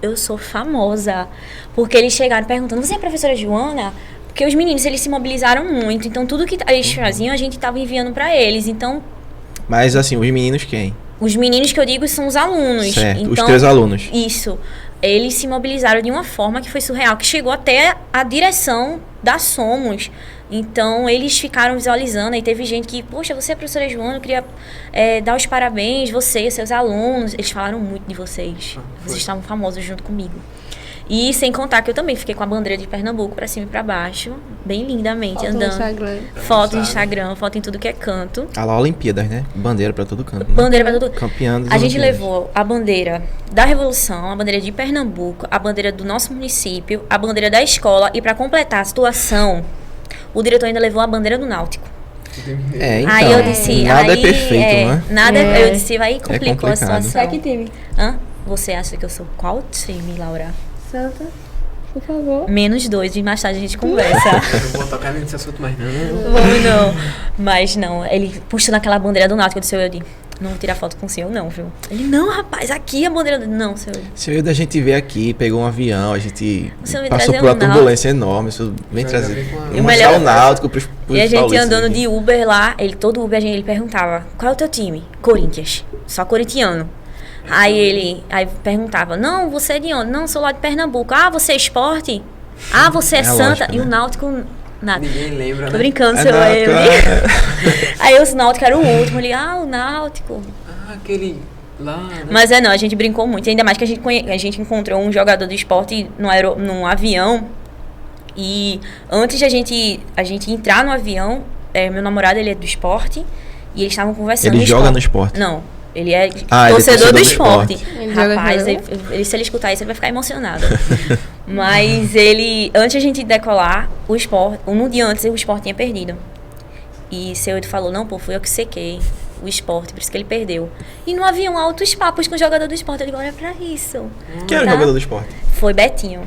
eu sou famosa. Porque eles chegaram perguntando, você é a professora Joana? Porque os meninos, eles se mobilizaram muito. Então tudo que eles faziam, a gente tava enviando pra eles. Então, Mas assim, os meninos quem? os meninos que eu digo são os alunos. Certo, Então, os teus alunos. Isso. Eles se mobilizaram de uma forma que foi surreal, que chegou até a direção da Somos. Então, eles ficaram visualizando. E teve gente que, poxa, você é a professora Joana, eu queria dar os parabéns, você, seus alunos. Eles falaram muito de vocês. Vocês estavam famosos junto comigo. E sem contar que eu também fiquei com a bandeira de Pernambuco pra cima e pra baixo, bem lindamente, Foto no andando. Instagram. Foto no Instagram, foto em tudo que é canto. Ah lá, Olimpíadas, né? Bandeira pra todo canto. Né? Bandeira pra todo. Campeã das A gente Olimpíadas. levou a bandeira da Revolução, a bandeira de Pernambuco, a bandeira do nosso município, a bandeira da escola e pra completar a situação, o diretor ainda levou a bandeira do Náutico. É, então, Aí eu disse, nada aí, é perfeito, né? Nada, É. eu disse, aí complicou a complicado. situação. Sai que time? Hã? Você acha que eu sou qual time, Laura? Santa, por favor. -2, e mais tarde a gente conversa. Eu não vou tocar nesse assunto mais não. Vamos não. Mas não, ele puxou naquela bandeira do Náutico, eu disse, eu disse, não vou tirar foto com o senhor não, viu? Ele, não, rapaz, aqui a bandeira do... Não, senhor. Se eu da gente veio aqui, pegou um avião, a gente Você vai passou trazer por uma um Náutico. turbulência enorme, isso vem Vai trazer. vir com a- E E o mostrar melhor- o Náutico pros E a gente paulistas andando aqui. de Uber lá, todo Uber ele perguntava, qual é o teu time? Corinthians, só corintiano. Aí perguntava, não, você é de onde? Não, sou lá de Pernambuco. Ah, você é esporte? Ah, você é É Santa? lógico, E o né? Náutico, nada. Ninguém lembra, Tô né? brincando, É seu Náutico, Emi. Aí o Náutico era o último, ele, o Náutico. Ah, aquele lá, né? Mas não, a gente brincou muito. Ainda mais que a gente encontrou um jogador de esporte num avião. E antes de a gente entrar no avião, meu namorado, ele é do esporte. E eles estavam conversando. Ele no joga esporte. no esporte? Não. Ele é Ah, ele é torcedor do torcedor do esporte. esporte. Ele joga Rapaz, jogo? se ele escutar isso, ele vai ficar emocionado. Mas antes de a gente decolar, no dia antes, o esporte tinha perdido. E seu Edu falou, não, pô, fui eu que sequei o esporte, por isso que ele perdeu. E no avião, altos papos com o jogador do esporte. Eu digo, olha pra isso. Quem era o Tá? jogador do esporte? Foi Betinho.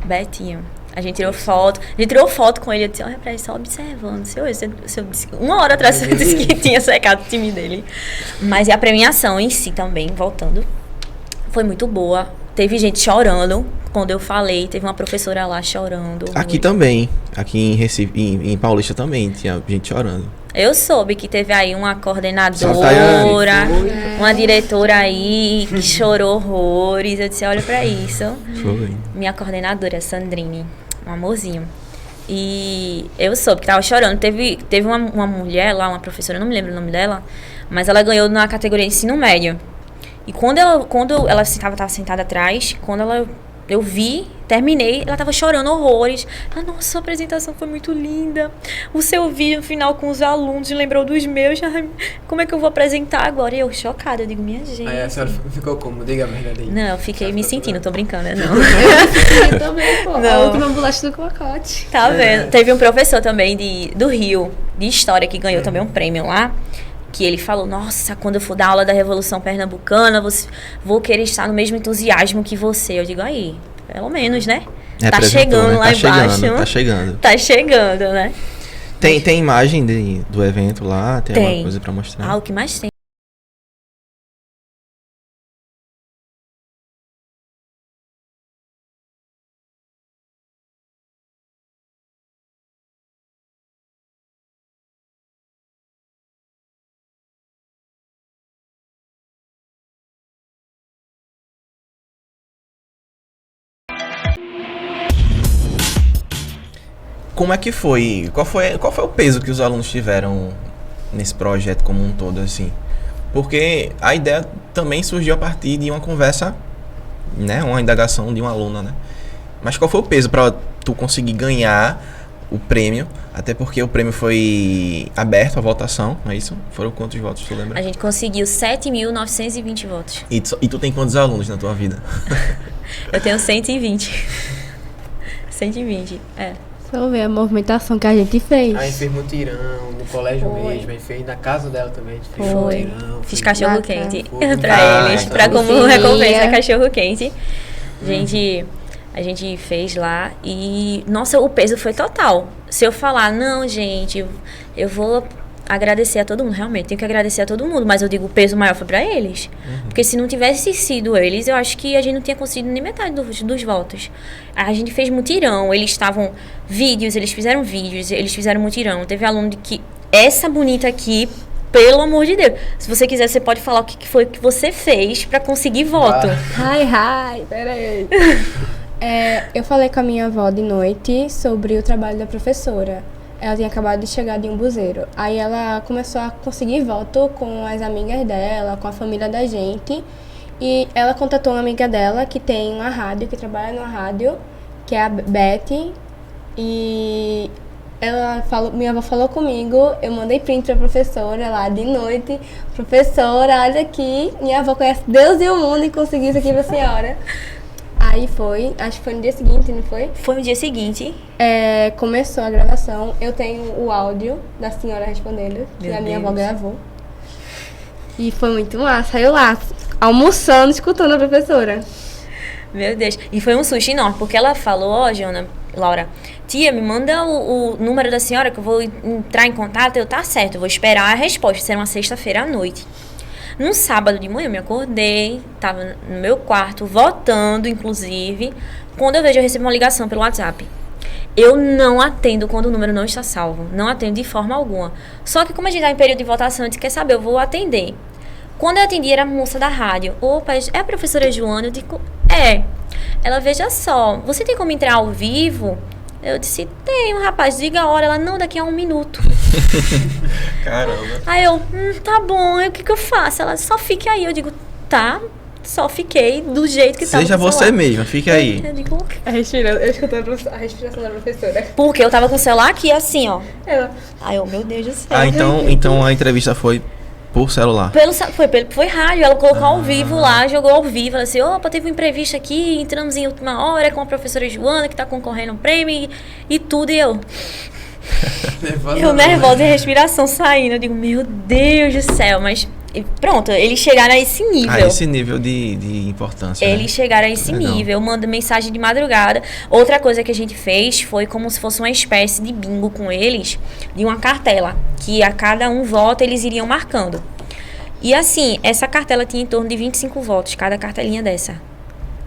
Betinho. A gente tirou foto. A gente tirou foto com ele. Eu disse, olha pra ele, só observando. Uma hora atrás eu disse que tinha secado o time dele. Mas e a premiação em si também, voltando, foi muito boa. Teve gente chorando quando eu falei. Teve uma professora lá chorando. Aqui muito. também. Aqui em Recife, em Paulista também, tinha gente chorando. Eu soube que teve aí uma coordenadora, Tayane. uma diretora aí que chorou horrores. Eu disse, olha pra isso. Foi. Minha coordenadora, Sandrine, um amorzinho. E eu soube que tava chorando. Teve uma mulher lá, uma professora, eu não me lembro o nome dela, mas ela ganhou na categoria de ensino médio. E quando ela tava sentada atrás, eu vi, terminei, ela tava chorando horrores. Ah, nossa, sua apresentação foi muito linda. O seu vídeo no final com os alunos lembrou dos meus. Ai, como é que eu vou apresentar agora? E eu chocada, eu digo, minha gente. Aí a senhora ficou como? Diga a verdade aí. Não, eu fiquei me sentindo, tô brincando, né? Não. Eu também, pô. Não. A última bolacha do pacote. Tá vendo? Teve um professor também do Rio, de História, que ganhou também um prêmio lá. Que ele falou, nossa, quando eu for dar aula da Revolução Pernambucana, vou querer estar no mesmo entusiasmo que você. Eu digo, aí, pelo menos, né? Tá Representou, chegando né? lá embaixo. Tá chegando. Tá chegando, né? Tem imagem do evento lá? Tem alguma Tem. coisa pra mostrar? Ah, o que mais tem? como é que foi? Qual foi o peso que os alunos tiveram nesse projeto como um todo, assim? Porque a ideia também surgiu a partir de uma conversa, né? Uma indagação de uma aluna, né? Mas qual foi o peso para tu conseguir ganhar o prêmio? Até porque o prêmio foi aberto à votação, não é isso? Foram quantos votos, tu lembra? A gente conseguiu 7.920 votos. E tu tem quantos alunos na tua vida? Eu tenho 120. 120, é. Só ver a movimentação que a gente fez. A gente fez mutirão no colégio Foi. mesmo, a gente fez na casa dela também, a gente fez Foi. mutirão. Fiz fez- cachorro quente Foi. pra eles, Ah, pra então. como Sim. recompensa, cachorro quente. A gente fez lá e, nossa, o peso foi total. Se eu falar, não, gente, eu vou agradecer a todo mundo, realmente, tenho que agradecer a todo mundo, mas eu digo, o peso maior foi pra eles. Porque se não tivesse sido eles, eu acho que a gente não tinha conseguido nem metade dos votos. A gente fez mutirão, eles fizeram vídeos, eles fizeram mutirão. Teve aluno que, essa bonita aqui, pelo amor de Deus, se você quiser, você pode falar o que foi que você fez pra conseguir voto. Ai, peraí. Eu falei com a minha avó de noite sobre o trabalho da professora. Ela tinha acabado de chegar de um buzeiro. Aí ela começou a conseguir voto com as amigas dela, com a família da gente. E ela contatou uma amiga dela que tem uma rádio, que trabalha numa rádio, que é a Betty. E minha avó falou comigo, eu mandei print pra professora lá de noite. Professora, olha aqui, minha avó conhece Deus e o mundo e conseguiu isso aqui pra senhora. Aí foi, acho que foi no dia seguinte, não foi? Foi no dia seguinte. Começou a gravação, eu tenho o áudio da senhora respondendo, que Meu a minha Deus. avó gravou. E foi muito massa, eu lá, almoçando, escutando a professora. Meu Deus. E foi um susto enorme, porque ela falou, Laura, tia, me manda o número da senhora que eu vou entrar em contato. Eu, tá certo, eu vou esperar a resposta. Isso era uma sexta-feira à noite. Num sábado de manhã eu me acordei, tava no meu quarto, votando, inclusive. Quando eu recebo uma ligação pelo WhatsApp. Eu não atendo quando o número não está salvo. Não atendo de forma alguma. Só que como a gente está em período de votação, eu disse, quer saber, eu vou atender. Quando eu atendi, era a moça da rádio. Opa, é a professora Joana? Eu digo, é. Ela, veja só, você tem como entrar ao vivo? Eu disse, tenho, rapaz, diga a hora. Ela, não, daqui a 1 minuto. Caramba. Aí eu, tá bom, aí o que eu faço? Ela, só fique aí. Eu digo, tá, só fiquei do jeito que tava. Seja com o você celular. mesma, fica aí. Eu digo, Eu escutei a respiração da professora. porque eu tava com o celular aqui assim, ó. Ela, Aí eu, meu Deus do céu. Ah, então a entrevista foi por celular. Foi rádio, ela colocou ao vivo lá, jogou ao vivo, ela disse, opa, teve um imprevisto aqui, entramos em última hora com a professora Joana, que tá concorrendo a um prêmio e tudo, e eu nervosa e respiração saindo, eu digo, meu Deus do céu, mas pronto, eles chegaram a esse nível. A esse nível de importância, né? Eles chegaram a esse Legal. nível, eu mando mensagem de madrugada. Outra coisa que a gente fez foi como se fosse uma espécie de bingo com eles, de uma cartela, que a cada um voto eles iriam marcando. E assim, essa cartela tinha em torno de 25 votos, cada cartelinha dessa.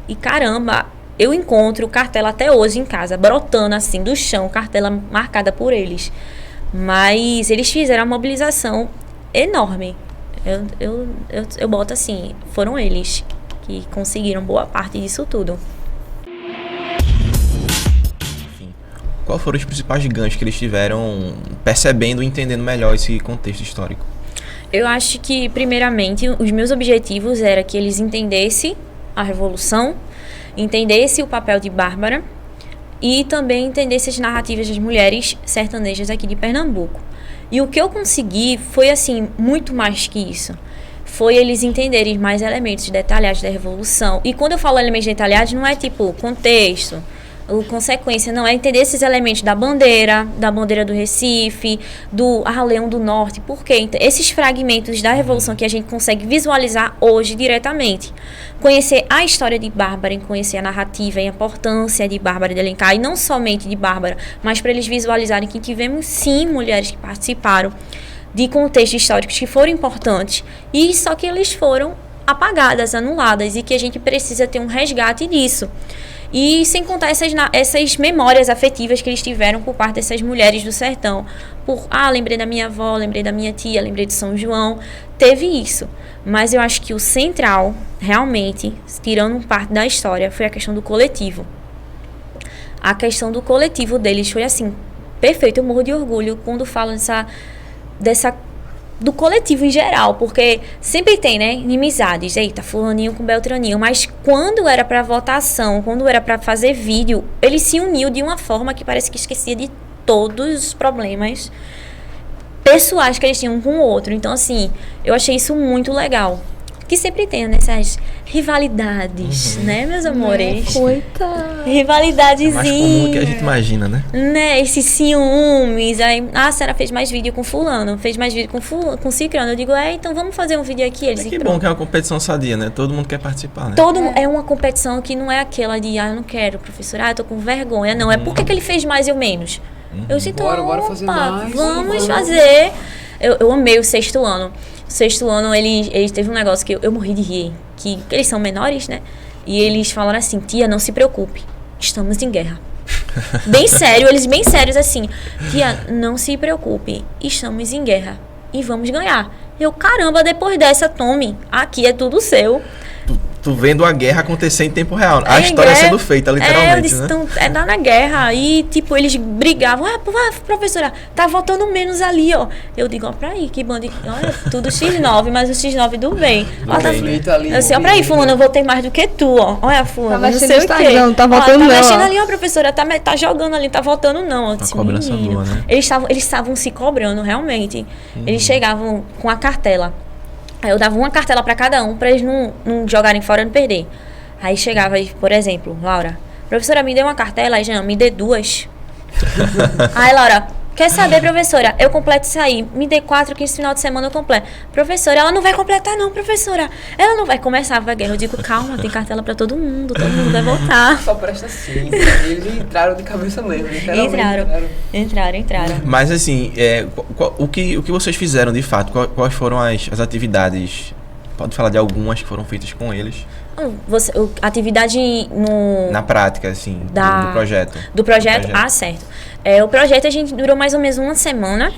E caramba, eu encontro cartela até hoje em casa, brotando assim do chão, cartela marcada por eles. Mas eles fizeram uma mobilização enorme. Eu boto assim, foram eles que conseguiram boa parte disso tudo. Qual foram os principais ganchos que eles tiveram percebendo e entendendo melhor esse contexto histórico? Eu acho que, primeiramente, os meus objetivos era que eles entendessem a Revolução, entendessem o papel de Bárbara e também entendessem as narrativas das mulheres sertanejas aqui de Pernambuco. E o que eu consegui foi, assim, muito mais que isso. Foi eles entenderem mais elementos detalhados da Revolução. E quando eu falo elementos detalhados, não é tipo contexto, ou consequência, não. É entender esses elementos da bandeira do Recife, do Leão do Norte. Por quê? Esses fragmentos da Revolução que a gente consegue visualizar hoje diretamente. Conhecer a história de Bárbara, conhecer a narrativa e a importância de Bárbara de Alencar. E não somente de Bárbara, mas para eles visualizarem que tivemos, sim, mulheres que participaram de contextos históricos que foram importantes. E só que eles foram apagadas, anuladas. E que a gente precisa ter um resgate disso. E sem contar essas memórias afetivas que eles tiveram por parte dessas mulheres do sertão. Lembrei da minha avó, lembrei da minha tia, lembrei de São João. Teve isso. Mas eu acho que o central, realmente, tirando parte da história, foi a questão do coletivo. A questão do coletivo deles foi assim, perfeito. Eu morro de orgulho quando falo do coletivo em geral, porque sempre tem, né, inimizades, eita, fulaninho com beltraninho, mas quando era pra votação, quando era pra fazer vídeo, ele se uniu de uma forma que parece que esquecia de todos os problemas pessoais que eles tinham um com o outro. Então, assim, eu achei isso muito legal. Que sempre tem, né, essas rivalidades, né, meus amores? Coitada. Rivalidadezinha. Mais comum do que a gente imagina, né? Né, esses ciúmes. Aí, a Sarah fez mais vídeo com fulano, fez mais vídeo com ciclano. Eu digo, então vamos fazer um vídeo aqui. Eles Que bom que é uma competição sadia, né? Todo mundo quer participar, né? É uma competição que não é aquela de, eu não quero, professor, eu tô com vergonha. Não, é por que ele fez mais e eu menos? Eu disse, então, Bora fazer mais, vamos fazer. Eu amei o sexto ano. O sexto ano, eles teve um negócio que eu morri de rir. Que eles são menores, né? E eles falaram assim, tia, não se preocupe, estamos em guerra. Bem sério, eles bem sérios assim. Tia, não se preocupe, estamos em guerra e vamos ganhar. Eu, caramba, depois dessa, tome, aqui é tudo seu. Tu vendo a guerra acontecer em tempo real. A história sendo feita, literalmente, eu disse, né? então, lá na guerra. E, tipo, eles brigavam. Professora, tá votando menos ali, ó. Eu digo, ó, pra aí, que bando. Olha, tudo X9, mas o X9 do bem. Ó, tá, ali. assim, ó, pra aí, fulano, eu votei mais do que tu, ó. Olha, fulano, Tá não sei mexendo o no quê. Instagram, tá votando tá não, mexendo ó. ali, ó, professora, tá jogando ali, tá votando não. Eu disse, cobrança menino. boa, né? Eles estavam se cobrando, realmente. Eles chegavam com a cartela. Aí eu dava uma cartela pra cada um, pra eles não jogarem fora e não perder. Aí chegava, por exemplo, Laura, professora, me dê uma cartela, aí Jean, me dê 2. Aí, Laura, quer saber, professora? Eu completo isso aí, me dê 4, que esse final de semana eu completo. Professora, ela não vai completar não, professora. Ela não vai começar a guerra. Eu digo, calma, tem cartela pra todo mundo vai votar. Só presta sim. Eles entraram de cabeça mesmo, Entraram. Mas assim, o que vocês fizeram de fato? Quais foram as atividades? Pode falar de algumas que foram feitas com eles? Atividade na prática, assim, do projeto. Do projeto? Ah, certo. O projeto a gente durou mais ou menos uma semana.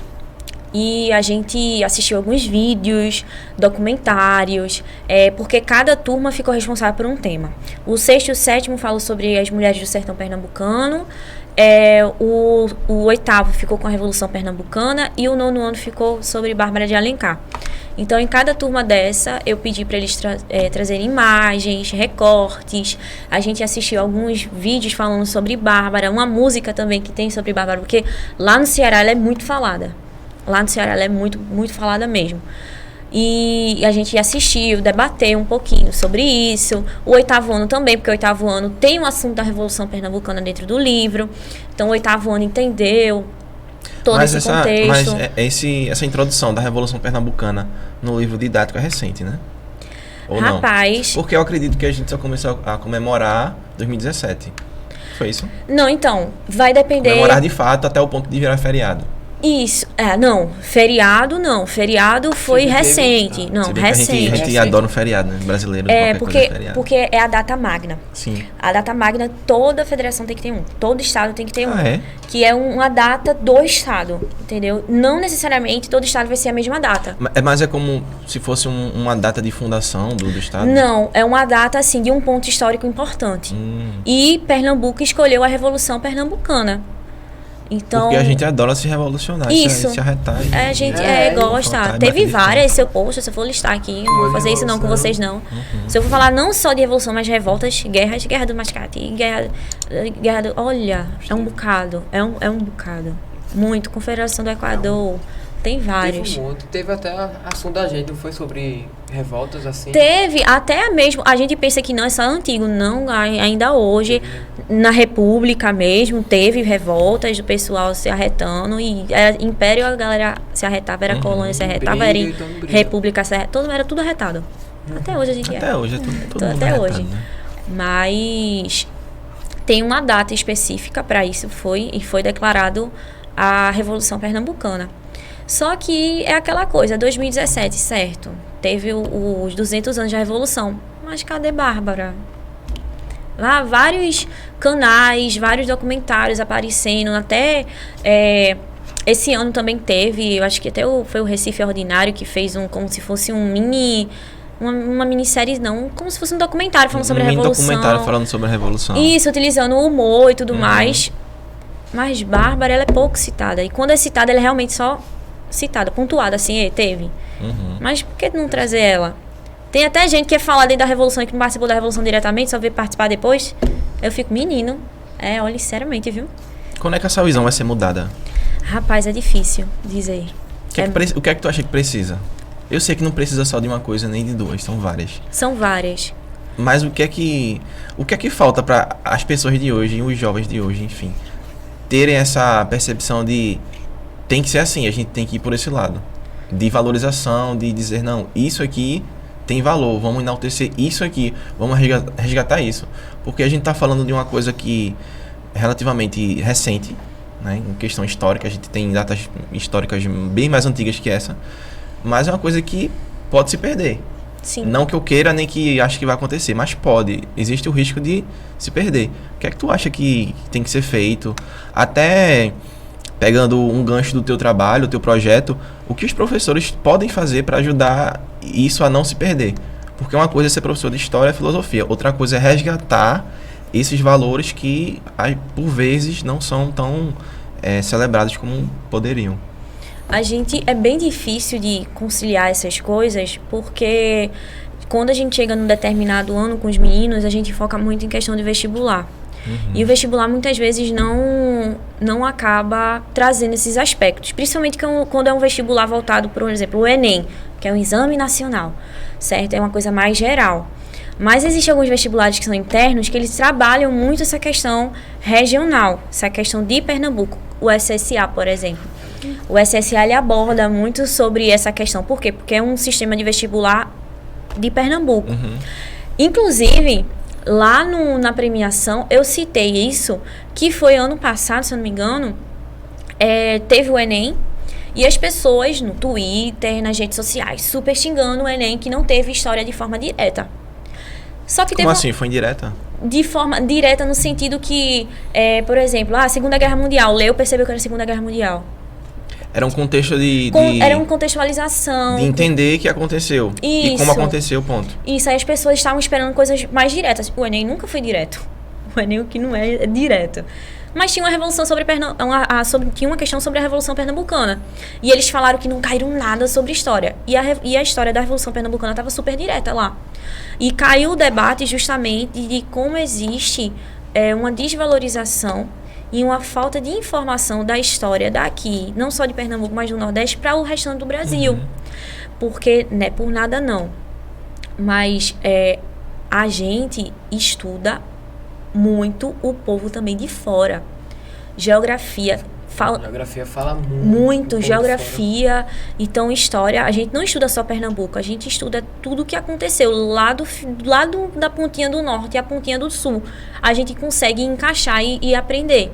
E a gente assistiu alguns vídeos, documentários, porque cada turma ficou responsável por um tema. O sexto e o sétimo falam sobre as mulheres do sertão pernambucano, o oitavo ficou com a Revolução Pernambucana e o nono ano ficou sobre Bárbara de Alencar. Então, em cada turma dessa, eu pedi para eles trazerem imagens, recortes. A gente assistiu alguns vídeos falando sobre Bárbara, uma música também que tem sobre Bárbara, porque lá no Ceará ela é muito falada. Lá no Ceará ela é muito, muito falada mesmo. E a gente assistiu, debateu um pouquinho sobre isso. O oitavo ano também, porque o oitavo ano tem um assunto da Revolução Pernambucana dentro do livro. Então, o oitavo ano entendeu todo esse contexto. Mas essa introdução da Revolução Pernambucana no livro didático é recente, né? Ou Rapaz... não? Porque eu acredito que a gente só começou a comemorar 2017. Foi isso? Não, então, vai depender... Comemorar de fato até o ponto de virar feriado. Isso, não, feriado não, feriado foi recente, não, recente. A gente adora um feriado, né, brasileiro, porque é a data magna. Sim. A data magna, toda federação tem que ter um, todo estado tem que ter um, é? Que é uma data do estado, entendeu? Não necessariamente todo estado vai ser a mesma data. Mas é como se fosse uma data de fundação do estado? Não, é uma data, assim, de um ponto histórico importante. E Pernambuco escolheu a Revolução Pernambucana. Então, porque a gente adora se revolucionar, isso. se arretar. A gente gosta. Teve várias, se eu for listar aqui, não vou fazer isso não com vocês não. Se eu for falar não só de revolução, mas de revoltas, guerra do Mascate, guerra do... Olha, é um bocado, é um bocado. Muito, Confederação do Equador, tem vários. Teve um monte, teve até assunto da gente, não foi sobre revoltas assim? Teve, até mesmo, a gente pensa que não, é só antigo, não, ainda hoje, na República mesmo, teve revoltas do pessoal se arretando, e era Império, a galera se arretava, era colônia se arretava, era República se arretava, era tudo arretado. Até hoje a gente Até hoje é tudo até arretado, hoje. né? Mas tem uma data específica para isso, foi declarado a Revolução Pernambucana. Só que é aquela coisa, 2017, certo? Teve os 200 anos da Revolução. Mas cadê Bárbara? Lá, vários canais, vários documentários aparecendo. Até esse ano também teve, eu acho que até foi o Recife Ordinário que fez como se fosse um mini... Uma minissérie, não, como se fosse um documentário falando sobre a Revolução. Um documentário falando sobre a Revolução. Isso, utilizando o humor e tudo mais. Mas Bárbara, ela é pouco citada. E quando é citada, ela é realmente só citada, pontuada, assim, teve. Mas por que não trazer ela? Tem até gente que é falar dentro da Revolução e que não participou da Revolução diretamente, só veio participar depois. Eu fico, menino, olha, sinceramente, viu? Quando é que essa visão vai ser mudada? Rapaz, é difícil dizer. O que é que tu acha que precisa? Eu sei que não precisa só de uma coisa nem de duas, são várias. São várias. Mas o que é que falta para as pessoas de hoje, e os jovens de hoje, enfim, terem essa percepção de tem que ser assim, a gente tem que ir por esse lado. De valorização, de dizer, não, isso aqui tem valor, vamos enaltecer isso aqui, vamos resgatar isso. Porque a gente está falando de uma coisa que é relativamente recente, né, em questão histórica, a gente tem datas históricas bem mais antigas que essa, mas é uma coisa que pode se perder. Sim. Não que eu queira, nem que acho que vai acontecer, mas pode. Existe o risco de se perder. O que é que tu acha que tem que ser feito? Até pegando um gancho do teu trabalho, do teu projeto, o que os professores podem fazer para ajudar isso a não se perder? Porque uma coisa é ser professor de história e filosofia, outra coisa é resgatar esses valores que, por vezes, não são tão celebrados como poderiam. É bem difícil de conciliar essas coisas, porque quando a gente chega num determinado ano com os meninos, a gente foca muito em questão de vestibular. E o vestibular muitas vezes não acaba trazendo esses aspectos, principalmente quando é um vestibular voltado, por exemplo, o Enem, que é um exame nacional, certo? É uma coisa mais geral. Mas existem alguns vestibulares que são internos que eles trabalham muito essa questão regional, essa questão de Pernambuco, o SSA, por exemplo. O SSA ele aborda muito sobre essa questão. Por quê? Porque é um sistema de vestibular de Pernambuco. Inclusive, lá na premiação, eu citei isso, que foi ano passado, se eu não me engano, teve o Enem, e as pessoas no Twitter, nas redes sociais, super xingando o Enem, que não teve história de forma direta. Só que Como assim? Foi indireta? De forma direta no sentido que, por exemplo, a Segunda Guerra Mundial, leu, percebeu que era a Segunda Guerra Mundial. Era um contexto era uma contextualização. De entender que aconteceu. Isso. E como aconteceu, ponto. Isso, aí as pessoas estavam esperando coisas mais diretas. O Enem nunca foi direto. O Enem, o que não é direto. Mas tinha uma revolução tinha uma questão sobre a Revolução Pernambucana. E eles falaram que não caíram nada sobre história. E a história da Revolução Pernambucana estava super direta lá. E caiu o debate justamente de como existe uma desvalorização e uma falta de informação da história daqui, não só de Pernambuco, mas do Nordeste, para o restante do Brasil. Porque, né, por nada não. Mas a gente estuda muito o povo também de fora. Geografia fala muito geografia, então história, a gente não estuda só Pernambuco, a gente estuda tudo o que aconteceu lá da pontinha do norte e a pontinha do sul, a gente consegue encaixar e aprender,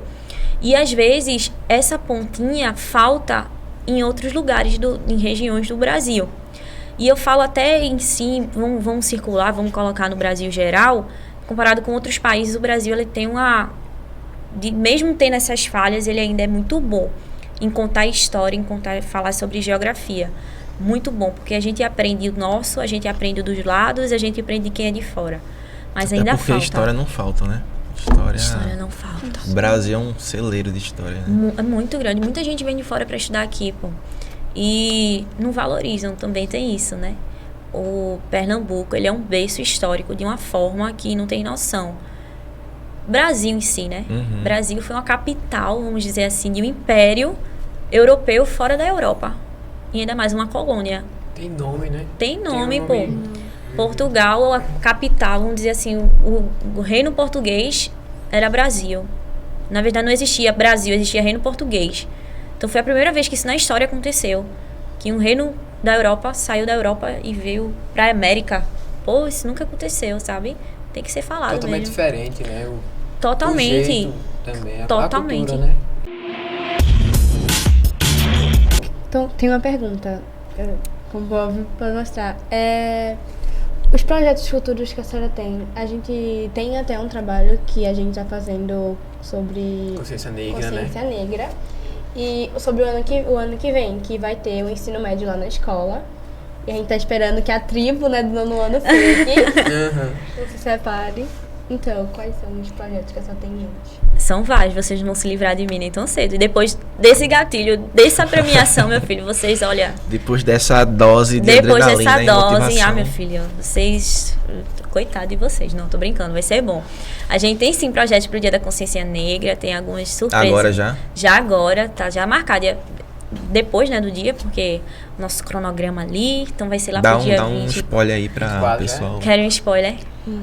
e às vezes essa pontinha falta em outros lugares, em regiões do Brasil, e eu falo até em si, vamos circular, vamos colocar no Brasil geral, comparado com outros países, o Brasil ele tem mesmo tendo essas falhas, ele ainda é muito bom em contar história, falar sobre geografia. Muito bom, porque a gente aprende o nosso, a gente aprende dos lados, a gente aprende de quem é de fora. Mas ainda falta. Porque história não falta, né? História não falta. O Brasil é um celeiro de história, né? É muito grande. Muita gente vem de fora para estudar aqui, pô. E não valorizam, também tem isso, né? O Pernambuco, ele é um berço histórico de uma forma que não tem noção. Brasil em si, né? Brasil foi uma capital, vamos dizer assim, de um império europeu fora da Europa. E ainda mais uma colônia. Tem nome, né? Tem nome, pô. Portugal, a capital, vamos dizer assim, o reino português era Brasil. Na verdade, não existia Brasil, existia reino português. Então, foi a primeira vez que isso na história aconteceu. Que um reino da Europa saiu da Europa e veio pra América. Pô, isso nunca aconteceu, sabe? Tem que ser falado totalmente mesmo. Diferente, né? Totalmente. O jeito também, totalmente. A cultura, né? Então, tem uma pergunta. Como pode mostrar. Os projetos futuros que a senhora tem, a gente tem até um trabalho que a gente está fazendo sobre Consciência negra, negra. E sobre o ano que vem, que vai ter o ensino médio lá na escola. E a gente tá esperando que a tribo, né, do nono ano fique. Se separe. Então, quais são os projetos que a senhora tem em mente? São vários, vocês não vão se livrar de mim nem tão cedo. E depois desse gatilho, dessa premiação, meu filho, vocês, olha... Depois dessa dose de Depois adrenalina dessa e dose, motivação. meu filho, vocês... Coitado de vocês, não, tô brincando, vai ser bom. A gente tem sim projetos pro Dia da Consciência Negra, tem algumas surpresas. Agora já? Já agora, tá já marcado. Depois, né, do dia, porque o nosso cronograma ali, então vai ser lá pro dia Dá um 20. spoiler aí pra 24, pessoal. Querem um spoiler?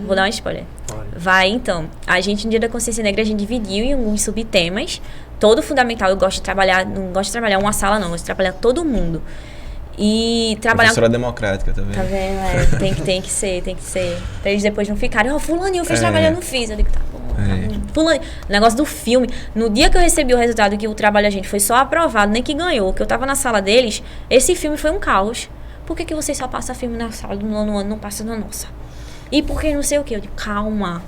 Vou dar um spoiler. Olha. Vai, então. A gente, no Dia da Consciência Negra, a gente dividiu em alguns subtemas. Todo fundamental, eu gosto de trabalhar, não gosto de trabalhar uma sala, não, eu gosto de trabalhar todo mundo. E trabalhar... Professora democrática também. Tá vendo? Tem que ser. Pra eles depois não ficarem, fulaninho fez trabalho, eu não fiz. Eu digo, tá bom. Fulaninho. O negócio do filme. No dia que eu recebi o resultado que o trabalho da gente foi só aprovado, nem que ganhou, que eu tava na sala deles, esse filme foi um caos. Por que vocês só passam filme na sala do nono ano, não passa na nossa? E por que não sei o quê? Eu digo, calma,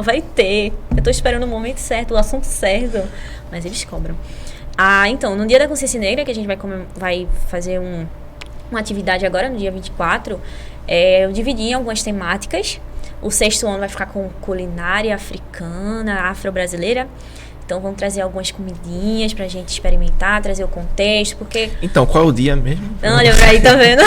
vai ter. Eu tô esperando o momento certo, o assunto certo. Mas eles cobram. Então, no Dia da Consciência Negra, que a gente vai fazer uma atividade agora, no dia 24, eu dividi em algumas temáticas. O 6º ano vai ficar com culinária africana, afro-brasileira. Então, vamos trazer algumas comidinhas pra gente experimentar, trazer o contexto, porque... Então, qual é o dia mesmo? Olha pra aí, tá vendo?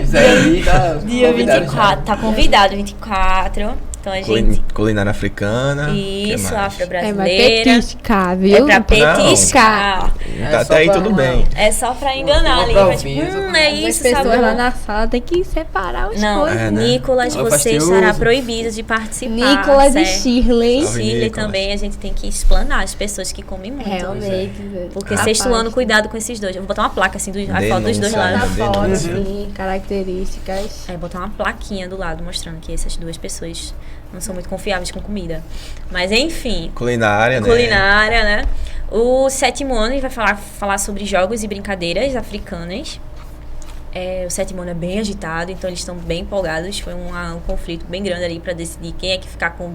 Isso aí tá Dia convidado 24, já. tá convidado, 24. Então, a gente... Culinária africana. Isso, que mais? É, vai afro-brasileira. petiscar, viu? É pra petiscar. Tá, só até aí pra- tudo bem. É só pra enganar Uma ali. Pra, provinha, tipo, só pra- é As isso, pessoas sabe? lá na sala tem que separar as Não, coisas. É, né? Nicolas, Ela faz você teu estará uso. proibido de participar. Nicolas e certo? Shirley. Salve, Shirley Nicolas. também, a gente tem que explanar as pessoas que comem muito. Realmente. Porque A 6º ano, parte. cuidado com esses dois. Eu vou botar uma placa assim, a foto dos dois Denúncia, lados. né? Na foto, denúncia. assim, características. Botar uma plaquinha do lado mostrando que essas duas pessoas não são muito confiáveis com comida. Mas enfim, Culinária, né? culinária, né? O 7º ano ele vai falar sobre jogos e brincadeiras africanas. O 7º ano é bem agitado, então eles estão bem empolgados. Foi um conflito bem grande ali para decidir quem é que ficar com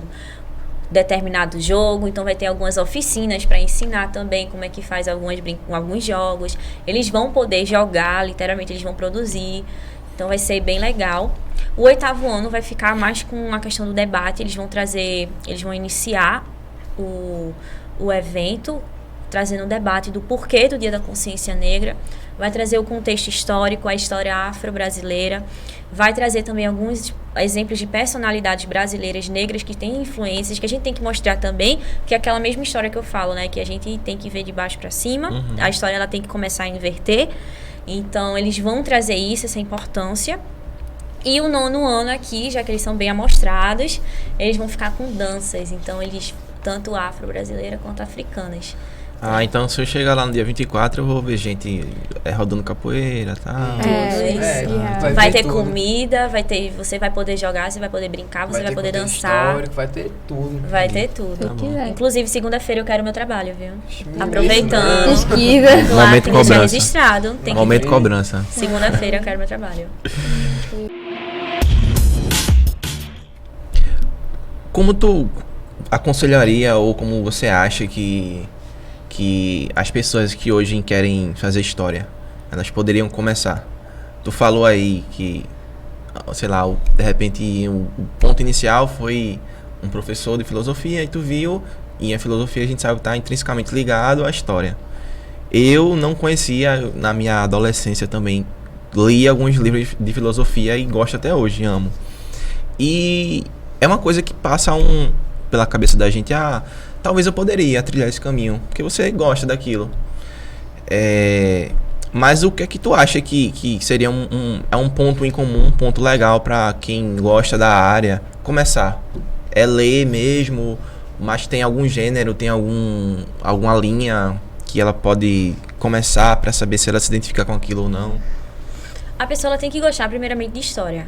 determinado jogo. Então vai ter algumas oficinas para ensinar também como é que faz alguns jogos. Eles vão poder jogar, literalmente eles vão produzir. Então vai ser bem legal. O 8º ano vai ficar mais com a questão do debate. Eles vão iniciar o evento trazendo um debate do porquê do Dia da Consciência Negra. Vai trazer o contexto histórico, a história afro-brasileira. Vai trazer também alguns exemplos de personalidades brasileiras negras que têm influências, que a gente tem que mostrar também, que é aquela mesma história que eu falo, né? Que a gente tem que ver de baixo para cima. A história ela tem que começar a inverter. Então, eles vão trazer isso, essa importância. E o 9º ano aqui, já que eles são bem amostrados, eles vão ficar com danças. Então, eles, tanto afro-brasileira quanto africanas. Então se eu chegar lá no dia 24, eu vou ver gente rodando capoeira e tal. Vai ter tudo. comida, você vai poder jogar, você vai poder brincar, você vai poder conteúdo dançar. histórico, vai ter tudo. Vai ter tudo. Tá bom. quiser. Inclusive, segunda-feira eu quero meu trabalho, viu? Menino, Aproveitando. Pesquisa. Lá Momento tem que deixar cobrança. registrado. Tem que Momento cobrança. Segunda-feira eu quero meu trabalho. Como tu aconselharia ou como você acha que as pessoas que hoje querem fazer história, elas poderiam começar? Tu falou aí que, sei lá, de repente o ponto inicial foi um professor de filosofia e tu viu, e a filosofia a gente sabe que está intrinsecamente ligado à história. Eu não conhecia, na minha adolescência também, li alguns livros de filosofia e gosto até hoje, amo. E é uma coisa que passa pela cabeça da gente, talvez eu poderia trilhar esse caminho, porque você gosta daquilo. Mas o que é que tu acha que seria um ponto em comum, um ponto legal para quem gosta da área começar? É ler mesmo, mas tem algum gênero, tem alguma linha que ela pode começar para saber se ela se identifica com aquilo ou não? A pessoa ela tem que gostar primeiramente de história.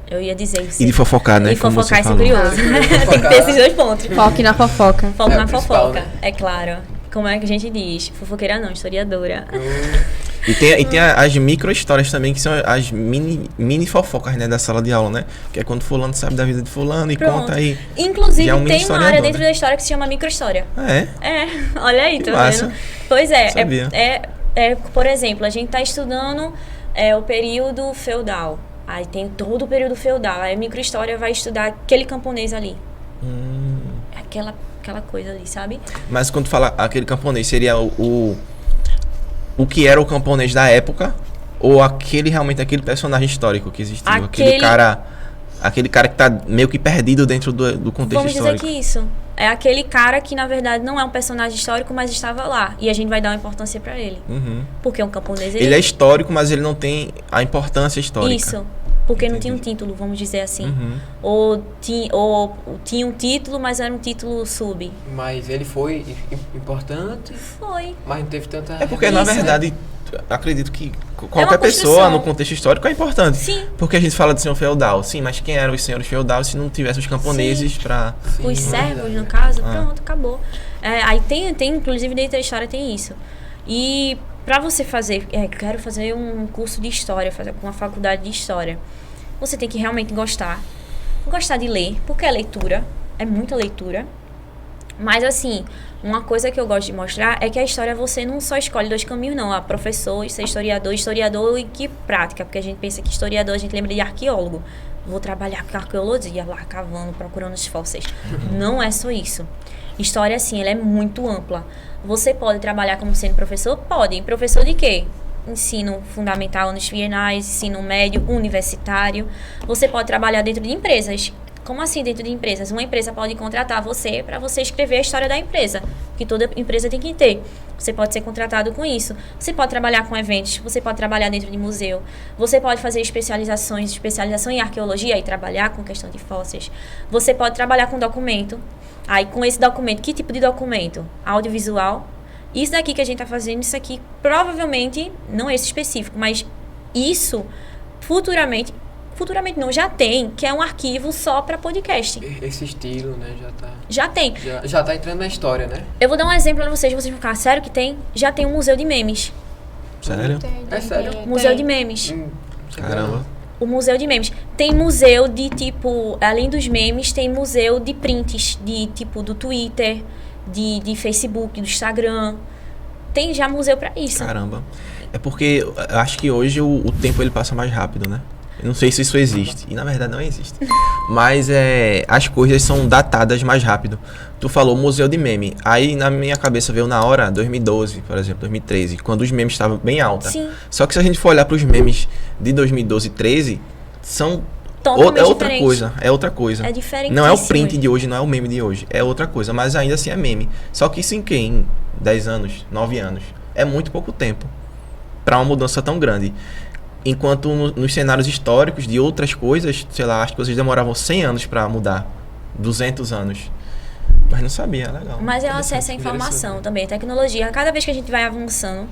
Eu ia dizer isso. E de fofocar, né? E como fofocar você e ser falou. curioso. Tem que ter esses dois pontos. Foque na fofoca. Foco É na o principal, fofoca, né? é claro. Como é que a gente diz? Fofoqueira não, historiadora. E tem as micro histórias também, que são as mini fofocas, né, da sala de aula, né? Que é quando fulano sabe da vida de fulano e Pronto. conta aí. Inclusive, Já é um mini tem uma área historiador, dentro né? da história que se chama microhistória. É? Olha aí, Que tá massa. vendo? Pois é, Sabia. por exemplo, a gente tá estudando o período feudal. Aí tem todo o período feudal. Aí a microhistória vai estudar aquele camponês ali. aquela coisa ali, sabe? Mas quando tu fala aquele camponês, seria o que era o camponês da época? Ou realmente aquele personagem histórico que existiu? Aquele cara que tá meio que perdido dentro do contexto Vamos histórico. dizer que isso. É aquele cara que, na verdade, não é um personagem histórico, mas estava lá. E a gente vai dar uma importância pra ele. Uhum. Porque um camponês... Ele é histórico, mas ele não tem a importância histórica. Isso. Porque não Entendi. tinha um título, vamos dizer assim. Uhum. Ou tinha um título, mas era um título sub. Mas ele foi importante, Foi. mas não teve tanta... É porque, na Isso. verdade, acredito que qualquer construção. pessoa no contexto histórico é importante. Sim. Porque a gente fala de senhor feudal. Sim, mas quem eram os senhores feudais se não tivesse os camponeses pra... Sim, Os servos, verdade. no caso, Ah. pronto, acabou. Aí tem, inclusive, dentro da história tem isso. E pra você fazer, quero fazer um curso de história, fazer com uma faculdade de história, você tem que realmente gostar de ler, porque é leitura, é muita leitura. Mas assim, uma coisa que eu gosto de mostrar é que a história você não só escolhe dois caminhos, não. Professor, ser historiador e que prática, porque a gente pensa que historiador, a gente lembra de arqueólogo. Vou trabalhar com arqueologia, lá cavando, procurando os fósseis. Não é só isso. História, assim, ela é muito ampla. Você pode trabalhar como sendo professor? Pode. Professor de quê? Ensino fundamental, anos finais, ensino médio, universitário. Você pode trabalhar dentro de empresas. Como assim dentro de empresas? Uma empresa pode contratar você para você escrever a história da empresa, que toda empresa tem que ter. Você pode ser contratado com isso. Você pode trabalhar com eventos, você pode trabalhar dentro de museu. Você pode fazer especialização em arqueologia e trabalhar com questão de fósseis. Você pode trabalhar com documento. Aí com esse documento, que tipo de documento? Audiovisual. Isso daqui que a gente está fazendo, isso aqui provavelmente, não esse específico, mas isso futuramente não, já tem, que é um arquivo só para podcast. Esse estilo, né, Já tem. já tá entrando na história, né? Eu vou dar um exemplo para vocês vão ficar, sério que tem? Já tem um museu de memes. Sério? É sério? Museu de memes. Caramba. O museu de memes. Tem museu de tipo, além dos memes, tem museu de prints, de tipo do Twitter, de Facebook, do Instagram. Tem já museu para isso. Caramba. É porque eu acho que hoje o tempo ele passa mais rápido, né? Eu não sei se isso existe. E na verdade não existe. Mas as coisas são datadas mais rápido. Tu falou museu de meme. Aí na minha cabeça veio na hora 2012, por exemplo, 2013, quando os memes estavam bem alta. Sim. Só que se a gente for olhar para os memes de 2012 e 13, são Totalmente é outra diferente. coisa. É outra coisa. É diferente. Não é o print de hoje, não é o meme de hoje. É outra coisa. Mas ainda assim é meme. Só que isso em quê? Em 10 anos, 9 anos. É muito pouco tempo para uma mudança tão grande. Enquanto nos cenários históricos de outras coisas, sei lá, as coisas demoravam 100 anos para mudar, 200 anos. Mas não sabia, legal. Mas é o acesso à informação também, a tecnologia. Cada vez que a gente vai avançando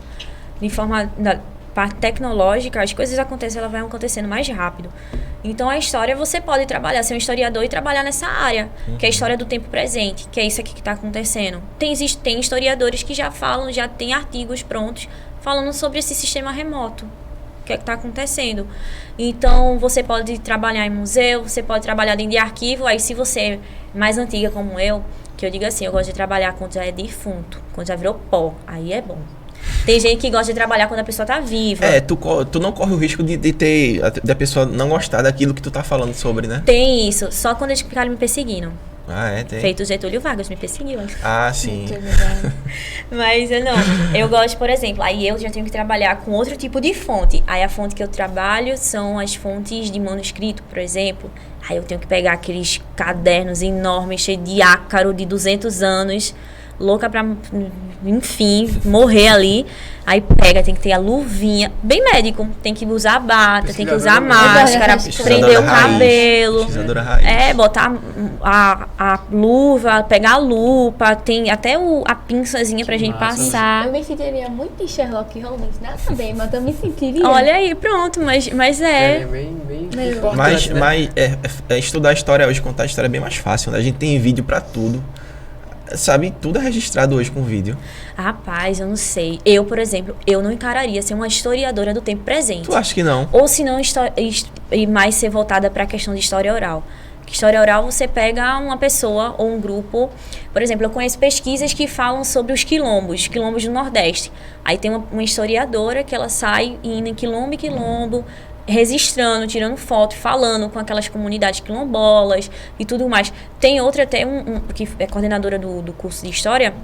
de forma parte tecnológica, as coisas acontecem, ela vai acontecendo mais rápido. Então a história você pode trabalhar, ser um historiador e trabalhar nessa área, que é a história do tempo presente, que é isso aqui que está acontecendo. Tem historiadores que já falam, já tem artigos prontos falando sobre esse sistema remoto. O que é que está acontecendo. Então, você pode trabalhar em museu, você pode trabalhar dentro de arquivo. Aí, se você é mais antiga como eu, que eu digo assim, eu gosto de trabalhar quando já é defunto, quando já virou pó, aí é bom. Tem gente que gosta de trabalhar quando a pessoa tá viva. Tu não corre o risco de da pessoa não gostar daquilo que tu tá falando sobre, né? Tem isso, só quando eles ficarem me perseguindo. Tem. Feito Getúlio Vargas, me perseguiu. Ah, sim. Mas eu gosto, por exemplo, aí eu já tenho que trabalhar com outro tipo de fonte. Aí a fonte que eu trabalho são as fontes de manuscrito, por exemplo. Aí eu tenho que pegar aqueles cadernos enormes, cheios de ácaro de 200 anos, louca pra, enfim, morrer ali. Aí tem que ter a luvinha, bem médico, tem que usar bata, tem que usar máscara, prender o cabelo, botar a luva, pegar a lupa, tem até a pinçazinha pra gente passar. Eu me sentiria muito em Sherlock Holmes, nada bem, mas eu me sentiria. Olha aí, pronto, mas É bem importante, Mas estudar história hoje, contar a história é bem mais fácil, né? A gente tem vídeo pra tudo. Sabe, tudo é registrado hoje com vídeo. Rapaz, eu não sei. Eu, por exemplo, eu não encararia ser uma historiadora do tempo presente. Tu acha que não? Ou se não, e mais ser voltada para a questão de história oral. História oral, você pega uma pessoa ou um grupo. Por exemplo, eu conheço pesquisas que falam sobre os quilombos do Nordeste. Aí tem uma historiadora que ela sai indo em quilombo, registrando, tirando foto, falando com aquelas comunidades quilombolas e tudo mais. Tem outra até que é coordenadora do curso de História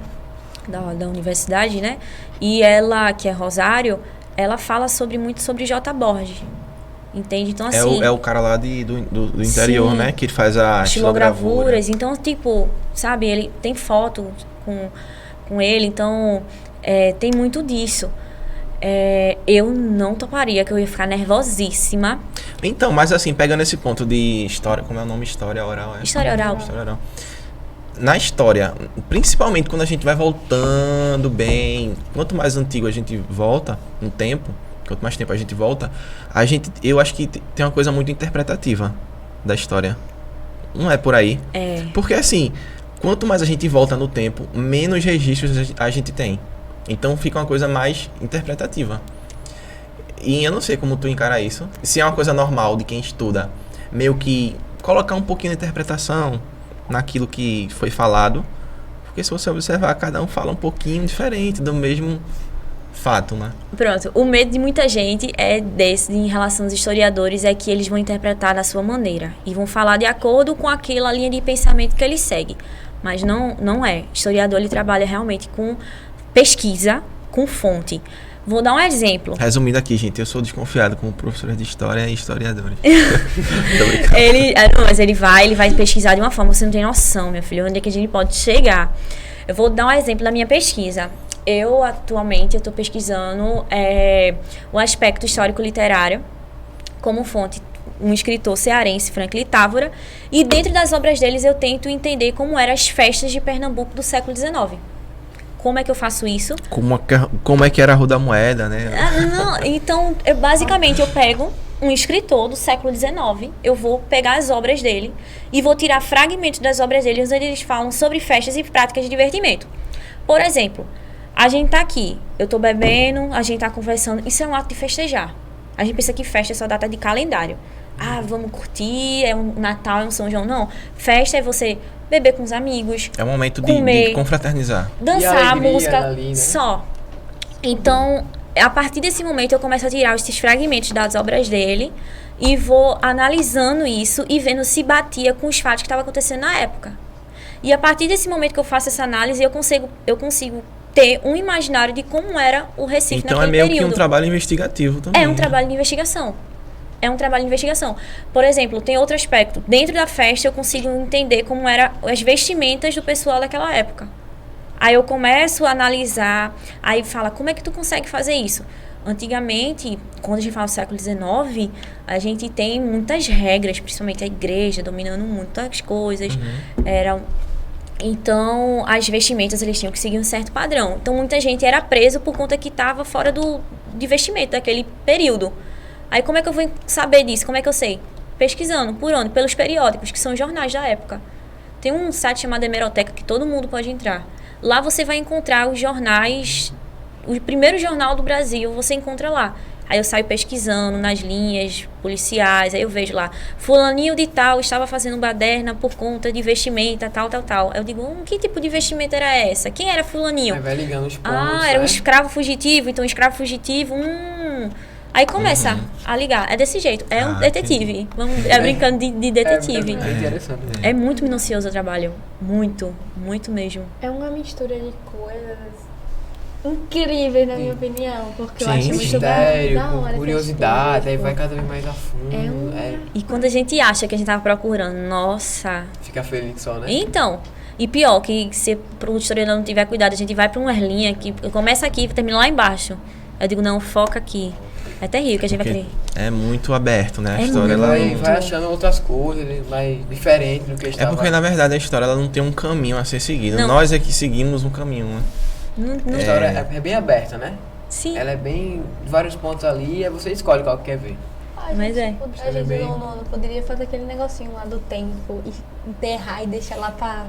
da universidade, né? E ela, que é Rosário, ela fala muito sobre J. Borges. Entende? Então, assim... É o cara lá do interior, sim, né? Que faz a estilogravuras. Então, tipo, sabe? Ele tem foto com ele. Então, tem muito disso. Eu não toparia, que eu ia ficar nervosíssima. Então, mas assim, pegando esse ponto de história... Como é o nome? História oral? História oral. História oral. Na história, principalmente quando a gente vai voltando bem... Quanto mais antigo a gente volta no tempo... Quanto mais tempo a gente volta, eu acho que tem uma coisa muito interpretativa da história. Não é por aí? Porque assim, quanto mais a gente volta no tempo, menos registros a gente tem. Então fica uma coisa mais interpretativa. E eu não sei como tu encara isso. Se é uma coisa normal de quem estuda, meio que colocar um pouquinho de interpretação naquilo que foi falado. Porque se você observar, cada um fala um pouquinho diferente do mesmo... fato, né? Pronto, o medo de muita gente em relação aos historiadores, é que eles vão interpretar da sua maneira e vão falar de acordo com aquela linha de pensamento que eles seguem. Mas não é. Historiador, ele trabalha realmente com pesquisa, com fonte. Vou dar um exemplo. Resumindo aqui, gente, eu sou desconfiado como professor de história e historiadores. Mas ele vai pesquisar de uma forma que você não tem noção, meu filho, onde é que a gente pode chegar. Eu vou dar um exemplo da minha pesquisa. Eu, atualmente, estou pesquisando o aspecto histórico-literário como fonte, um escritor cearense, Franklin Távora, e dentro das obras deles eu tento entender como eram as festas de Pernambuco do século XIX. Como é que eu faço isso? Como é que era a Rua da Moeda, né? Então, basicamente, eu pego um escritor do século XIX, eu vou pegar as obras dele e vou tirar fragmentos das obras dele onde eles falam sobre festas e práticas de divertimento. Por exemplo... A gente tá aqui, eu tô bebendo, a gente tá conversando, isso é um ato de festejar. A gente pensa que festa é só data de calendário. Vamos curtir, é um Natal, é um São João. Não, festa é você beber com os amigos. É um momento comer, de confraternizar. Dançar, música, ali, né? só. Então, a partir desse momento eu começo a tirar esses fragmentos das obras dele e vou analisando isso e vendo se batia com os fatos que estavam acontecendo na época. E a partir desse momento que eu faço essa análise, eu consigo ter um imaginário de como era o Recife então naquele período. Então é meio que um trabalho investigativo também. É um trabalho de investigação. Por exemplo, tem outro aspecto. Dentro da festa eu consigo entender como eram as vestimentas do pessoal daquela época. Aí eu começo a analisar, aí fala, como é que tu consegue fazer isso? Antigamente, quando a gente fala do século XIX, a gente tem muitas regras, principalmente a igreja dominando muitas coisas. Então, as vestimentas, eles tinham que seguir um certo padrão. Então, muita gente era preso por conta que estava fora de vestimento daquele período. Aí, como é que eu vou saber disso? Como é que eu sei? Pesquisando. Por onde? Pelos periódicos, que são jornais da época. Tem um site chamado Hemeroteca que todo mundo pode entrar. Lá você vai encontrar os jornais, o primeiro jornal do Brasil, você encontra lá. Aí eu saio pesquisando nas linhas policiais, aí eu vejo lá, fulaninho de tal estava fazendo baderna por conta de vestimenta, tal. Aí eu digo, que tipo de vestimenta era essa? Quem era fulaninho? Aí vai ligando os pontos, era um escravo fugitivo, então escravo fugitivo, Aí começa a ligar, é desse jeito, é um detetive, brincando de detetive. É interessante. É muito minucioso o trabalho, muito mesmo. É uma mistura de coisas incríveis, na minha opinião, porque eu acho muito mistério, da hora, curiosidade, aí vai cada vez mais a fundo. E quando a gente acha que a gente tava procurando, nossa... Fica feliz só, né? Então, e pior, que se o historiador não tiver cuidado, a gente vai pra umas linhas que começa aqui e termina lá embaixo. Eu digo, não, foca aqui. É terrível que a gente vai querer. É muito aberto, né? A É história muito. Vai achando outras coisas, vai diferente do que estava. É porque, na verdade, a história ela não tem um caminho a ser seguido. Não. Nós é que seguimos um caminho, né? A história é bem aberta, né? Sim. Ela é bem... vários pontos ali, aí você escolhe qual que quer ver. Mas A gente não poderia fazer aquele negocinho lá do tempo e enterrar e deixar lá pra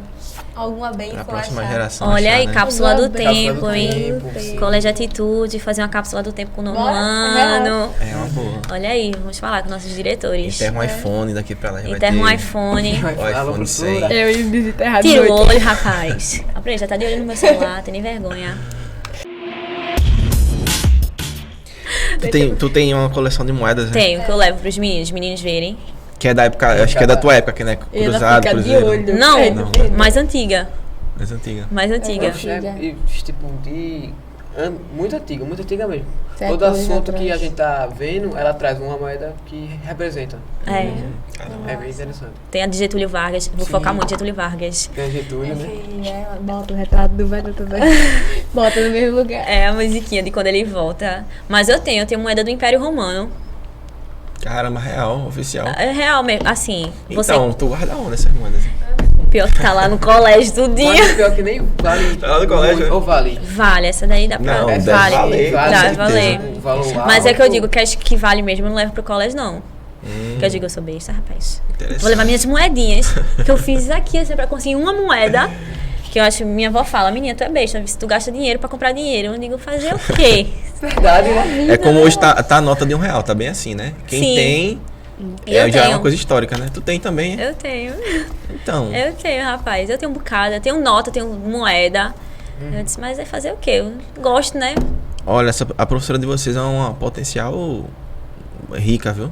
alguma bênção Pra próxima achar. geração Olha achar, aí, né? cápsula do Cápsula do tempo, hein? tempo. Colégio Atitude, fazer uma cápsula do tempo com o nono Bora? ano. É uma boa. Olha aí, vamos falar com nossos diretores. Enterra um iPhone daqui pra lá. Enterra um iPhone. iPhone 100. Eu ia desenterrar Tira o olho, rapaz. Aprende, já tá de olho no meu celular, tem nem vergonha. Tu tem uma coleção de moedas, né? Tenho, que eu levo pros meninos verem. Que é da época, acho que é da tua época, que né? Cruzado, fica de Cruzeiro. olho. Não, Não. mais antiga. Mais antiga. Mais antiga. E, tipo, muito antiga mesmo. Séculos Todo assunto atrás. que a gente tá vendo, ela traz uma moeda que representa. É. É bem interessante. Tem a de Getúlio Vargas. Vou Sim. focar muito em Getúlio Vargas. Tem a Getúlio, né? E ela bota o retrato do velho também. Bota no mesmo lugar. É a musiquinha de quando ele volta. Mas eu tenho moeda do Império Romano. Caramba, real, oficial. É real mesmo. Assim, você. Então, tu guarda onde essas moedas? Pior que tá lá no colégio tudinho. Mas o pior que nem vale. Tá lá no colégio, né? Ou vale? Vale, essa daí dá pra. Não, deve vale. valer, Dá, com certeza. valer. Um valor Mas é que eu alto. digo que acho que vale mesmo, eu não levo pro colégio, não. Que eu digo, eu sou besta, rapaz. Interessante. Vou levar minhas moedinhas, que eu fiz aqui, assim, pra conseguir uma moeda. Que eu acho, minha avó fala, menina, tu é besta, se tu gasta dinheiro pra comprar dinheiro. Eu digo, fazer o quê? Verdade, né? É como hoje tá a nota de R$1, tá bem assim, né? Quem Sim. tem, Eu já é tenho. uma coisa histórica, né? Tu tem também, Eu tenho. Então. Eu tenho, rapaz. Eu tenho um bocado, eu tenho nota, eu tenho moeda. Eu disse, mas é fazer o quê? Eu gosto, né? Olha, a professora de vocês é uma potencial rica, viu?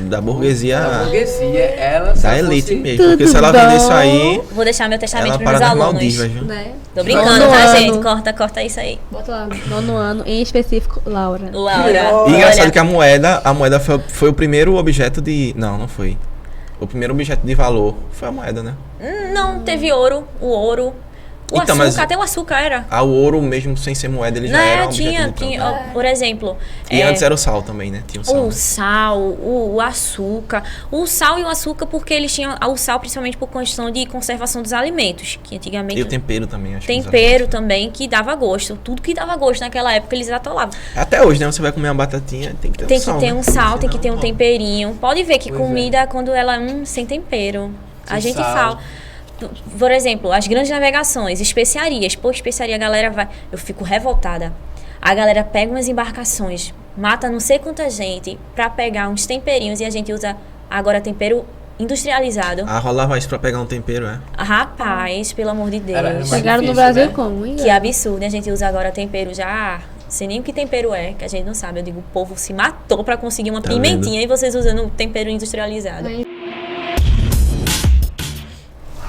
Da burguesia, A burguesia, ela se da ela elite fosse- mesmo. Porque se ela vender isso aí, Vou deixar meu testamento ela pros para meus nas alunos. Maldivas, viu? Né? Tô brincando, Nono tá, ano. gente? Corta isso aí. Bota lá, 9º ano, em específico, Laura. Laura. E engraçado olha, que a moeda foi o primeiro objeto de... Não foi. O primeiro objeto de valor foi a moeda, né? Não, teve ouro, o ouro. O Então, mas- açúcar, até o açúcar era. O ouro mesmo sem ser moeda, ele já era um objeto tinha, de troca. ó, por exemplo. E antes era o sal também, né? Tinha o sal. O né? sal, o açúcar. O sal e o açúcar porque eles tinham o sal principalmente por questão de conservação dos alimentos, que antigamente E o tempero também, acho que tempero também que dava gosto. Tudo que dava gosto naquela época eles atolavam. usava. Até hoje, né? Você vai comer uma batatinha, tem que ter Tem um que sal. ter né? um sal, tem que Senão, ter um ó, temperinho. Pode ver que Pois é. comida, quando ela sem tempero. A Sem gente sal. fala. Por exemplo, as grandes navegações, especiarias. Pô, especiaria, a galera vai. Eu fico revoltada. A galera pega umas embarcações, mata não sei quanta gente pra pegar uns temperinhos e a gente usa agora tempero industrializado. rolava isso pra pegar um tempero, é? Rapaz, pelo amor de Deus. Era mais Chegaram no difícil, Brasil né? como, hein? Que absurdo, e a gente usa agora tempero já. Sem nem o que tempero é, que a gente não sabe. Eu digo, o povo se matou pra conseguir uma Tá pimentinha e vocês usando tempero industrializado.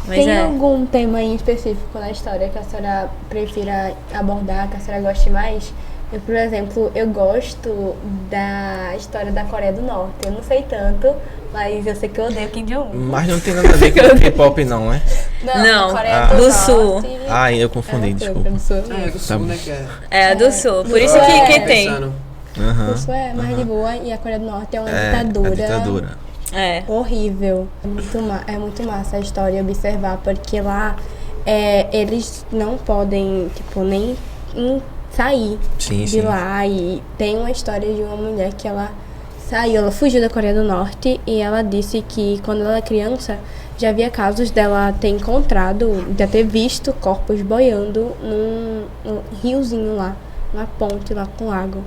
Mas Tem é. algum tema em específico na história que a senhora prefira abordar, que a senhora goste mais? Eu, por exemplo, eu gosto da história da Coreia do Norte. Eu não sei tanto, mas eu sei que eu odeio Kim Jong-un. Mas não tem nada a ver com K-pop, não, né? Não, Coreia do Sul. Norte. Eu confundi, desculpa. Do Sul. É, do sul, né? Que é. É, do sul. Por isso Sul que, é. que tem. Pensando. Aham. Do Sul é mais de boa e a Coreia do Norte é uma É, ditadura. a ditadura. É. Horrível. É muito massa a história observar, porque lá eles não podem, tipo, nem sair Sim, de sim. lá. E tem uma história de uma mulher que ela saiu, ela fugiu da Coreia do Norte e ela disse que quando ela era criança já havia casos dela ter encontrado, de ter visto corpos boiando num riozinho lá, uma ponte lá com lago.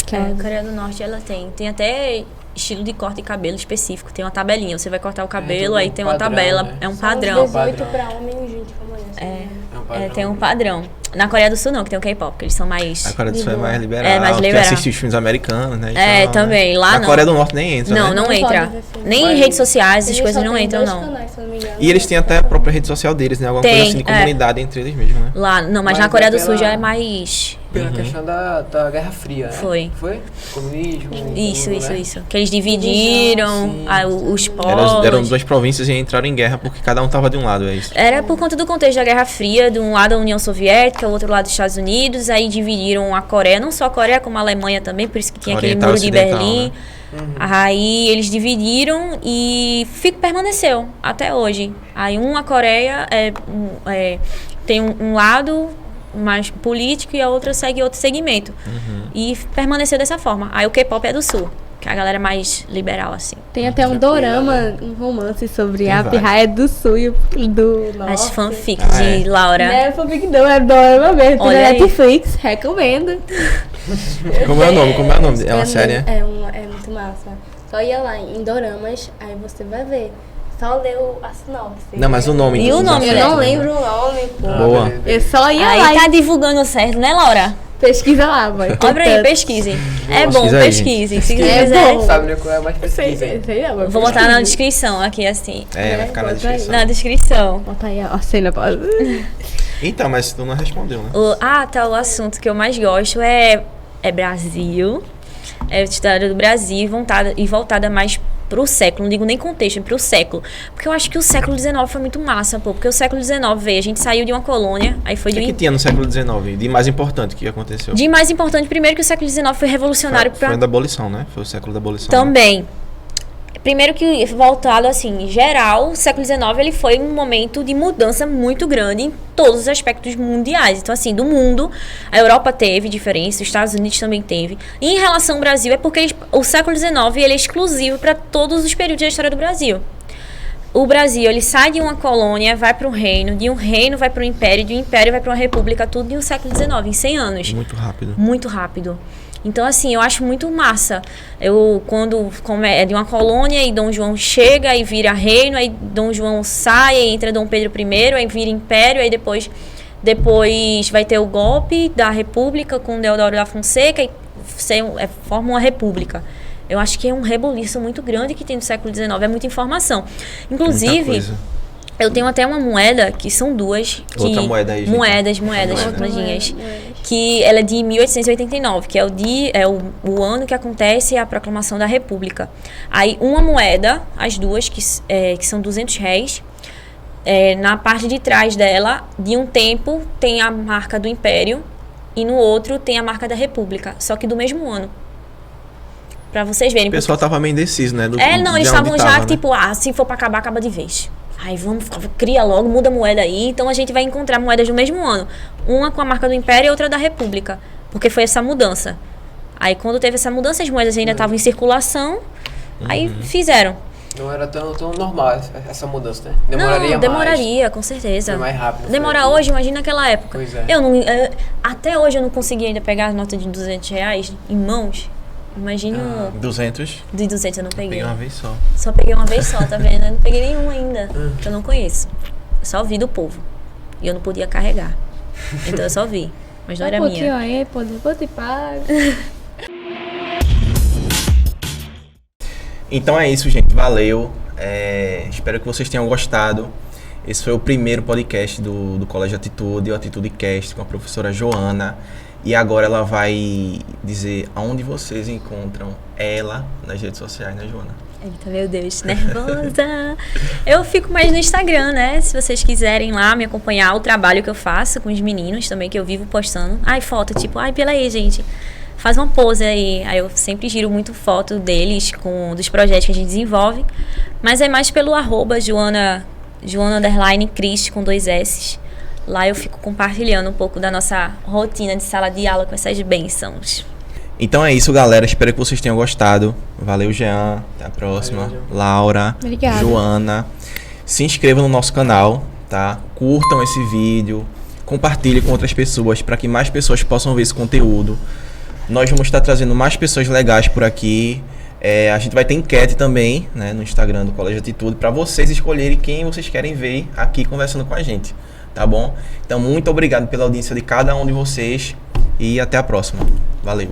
Que É, ela- a Coreia do Norte ela tem até estilo de corte de cabelo específico. Tem uma tabelinha. Você vai cortar o cabelo, tem aí um tem uma padrão, tabela. né? É um São uns padrão. 18 Padrão. pra homem, gente, como é isso? É um padrão. Tem um padrão. Na Coreia do Sul não, que tem o K-pop, que eles são mais. A Coreia do Sul é mais liberal. É, mais que liberal. assiste os filmes americanos, né? e É, tal, também. né? Lá Na não. Coreia do Norte nem entra, Não, né? não Não entra. pode ver filme. Nem em Mas redes sociais, essas Eles coisas só não têm entram, 2 não. canais, se eu não me engano. E eles têm até a própria rede social deles, né? Alguma Tem, coisa assim de comunidade entre eles mesmos, né? Lá, não, mas Mas na Coreia é do Sul pela- já é mais. Pela questão da Guerra Fria, né? Foi. Foi? Comunismo. Isso, tudo, isso, né? isso. Que eles dividiram Sim, os polos. Eram duas províncias e entraram em guerra porque cada um tava de um lado, é isso. Era por conta do contexto da Guerra Fria, de um lado a União Soviética, o outro lado os Estados Unidos, aí dividiram a Coreia, não só a Coreia, como a Alemanha também, por isso que tinha aquele Oriental muro de Ocidental, Berlim. Aí eles dividiram e permaneceu até hoje. Aí a Coreia tem um lado mais político e a outra segue outro segmento. E permaneceu dessa forma. Aí o K-pop é do Sul, que é a galera é mais liberal, assim. Tem até um Tranquila, dorama, um romance sobre Tem a vários. pirraia do sul e do norte. As fanfics Ah, é. de Laura. Não é fanfic não, é dorama mesmo. Olha Na aí. Netflix, recomendo. Como é o nome? Como é o nome? É uma série, é? É muito massa. Só ia lá em doramas, aí você vai ver. Só leu a sinopse. Não, mas o nome. E o nome, Eu né? não lembro o nome, pô. Boa. beleza. Eu só ia Aí lá tá divulgando certo, né, Laura? Pesquisa lá, mãe. Abre aí, pesquisem. É bom, Pesquisa aí, pesquisem. Se É quiser, bom. Sabe, né? Qual é a mais Sei, pesquisa? sei lá, vou botar na descrição aqui, assim. Vai ficar na bota aí. descrição. Na descrição. Bota aí a cena pra... Então, mas tu não respondeu, né? O assunto que eu mais gosto é Brasil. É a história do Brasil voltada mais pro século. Não digo nem contexto, é pro século. Porque eu acho que o século XIX foi muito massa, pô. Porque o século XIX, veio, a gente saiu de uma colônia, aí foi O que, de que tinha no século XIX? De mais importante que aconteceu? De mais importante, primeiro que o século XIX foi revolucionário Foi pra da abolição, né? Foi o século da abolição. também. Primeiro que, voltado assim, em geral, o século XIX ele foi um momento de mudança muito grande em todos os aspectos mundiais. Então, assim, do mundo, a Europa teve diferença, os Estados Unidos também teve. E em relação ao Brasil, é porque o século XIX ele é exclusivo para todos os períodos da história do Brasil. O Brasil, ele sai de uma colônia, vai para um reino, de um reino vai para um império, de um império vai para uma república, tudo em um século XIX, em 100 anos. Muito rápido. Muito rápido. Então, assim, eu acho muito massa. Quando é de uma colônia e Dom João chega e vira reino, aí Dom João sai, aí entra Dom Pedro I, aí vira império, aí depois vai ter o golpe da república com Deodoro da Fonseca e forma uma república. Eu acho que é um rebuliço muito grande que tem no século XIX, é muita informação. Muita Inclusive, coisa. eu tenho até uma moeda, que são duas. Outra moeda aí, gente. Moedinhas, que ela é de 1889, que é o ano que acontece a proclamação da República. Aí, uma moeda, as duas, que são R$200, na parte de trás dela, de um tempo, tem a marca do Império, e no outro tem a marca da República, só que do mesmo ano. Pra vocês verem. O pessoal tava meio indeciso, né? Eles estavam já, tipo, se for pra acabar, acaba de vez. Aí cria logo, muda a moeda aí. Então a gente vai encontrar moedas do mesmo ano. Uma com a marca do Império e outra da República. Porque foi essa mudança. Aí quando teve essa mudança, as moedas ainda estavam em circulação. Aí fizeram. Não era tão normal essa mudança, né? Demoraria mais. Demoraria, com certeza. Foi mais rápido. Demora foi. hoje, imagina naquela época. Pois é. Até hoje eu não consegui ainda pegar a nota de R$200 em mãos. Imagina 200. de 200 eu não peguei. Peguei uma vez só. Só peguei uma vez só, tá vendo? Eu não peguei nenhum ainda, que eu não conheço. Eu só vi do povo. E eu não podia carregar. Então eu só vi. Mas não era minha. Um pouquinho aí, pô, depois te pago. Então é isso, gente. Valeu. Espero que vocês tenham gostado. Esse foi o primeiro podcast do Colégio Atitude, o Atitude Cast, com a professora Joana. E agora ela vai dizer aonde vocês encontram ela nas redes sociais, né, Joana? Eita, meu Deus, nervosa. Eu fico mais no Instagram, né? Se vocês quiserem lá me acompanhar o trabalho que eu faço com os meninos também, que eu vivo postando. Foto, tipo, pela aí, gente. Faz uma pose aí. Aí eu sempre giro muito foto deles, dos projetos que a gente desenvolve. Mas é mais pelo @Joana_Cris com 2 S. Lá eu fico compartilhando um pouco da nossa rotina de sala de aula com essas bênçãos. Então é isso, galera. Espero que vocês tenham gostado. Valeu, Jean. Até a próxima. Valeu, Laura. Obrigada. Joana. Se inscrevam no nosso canal, tá? Curtam esse vídeo. Compartilhem com outras pessoas para que mais pessoas possam ver esse conteúdo. Nós vamos estar trazendo mais pessoas legais por aqui. A gente vai ter enquete também, né, no Instagram do Colégio Atitude, para vocês escolherem quem vocês querem ver aqui conversando com a gente. Tá bom? Então, muito obrigado pela audiência de cada um de vocês e até a próxima. Valeu!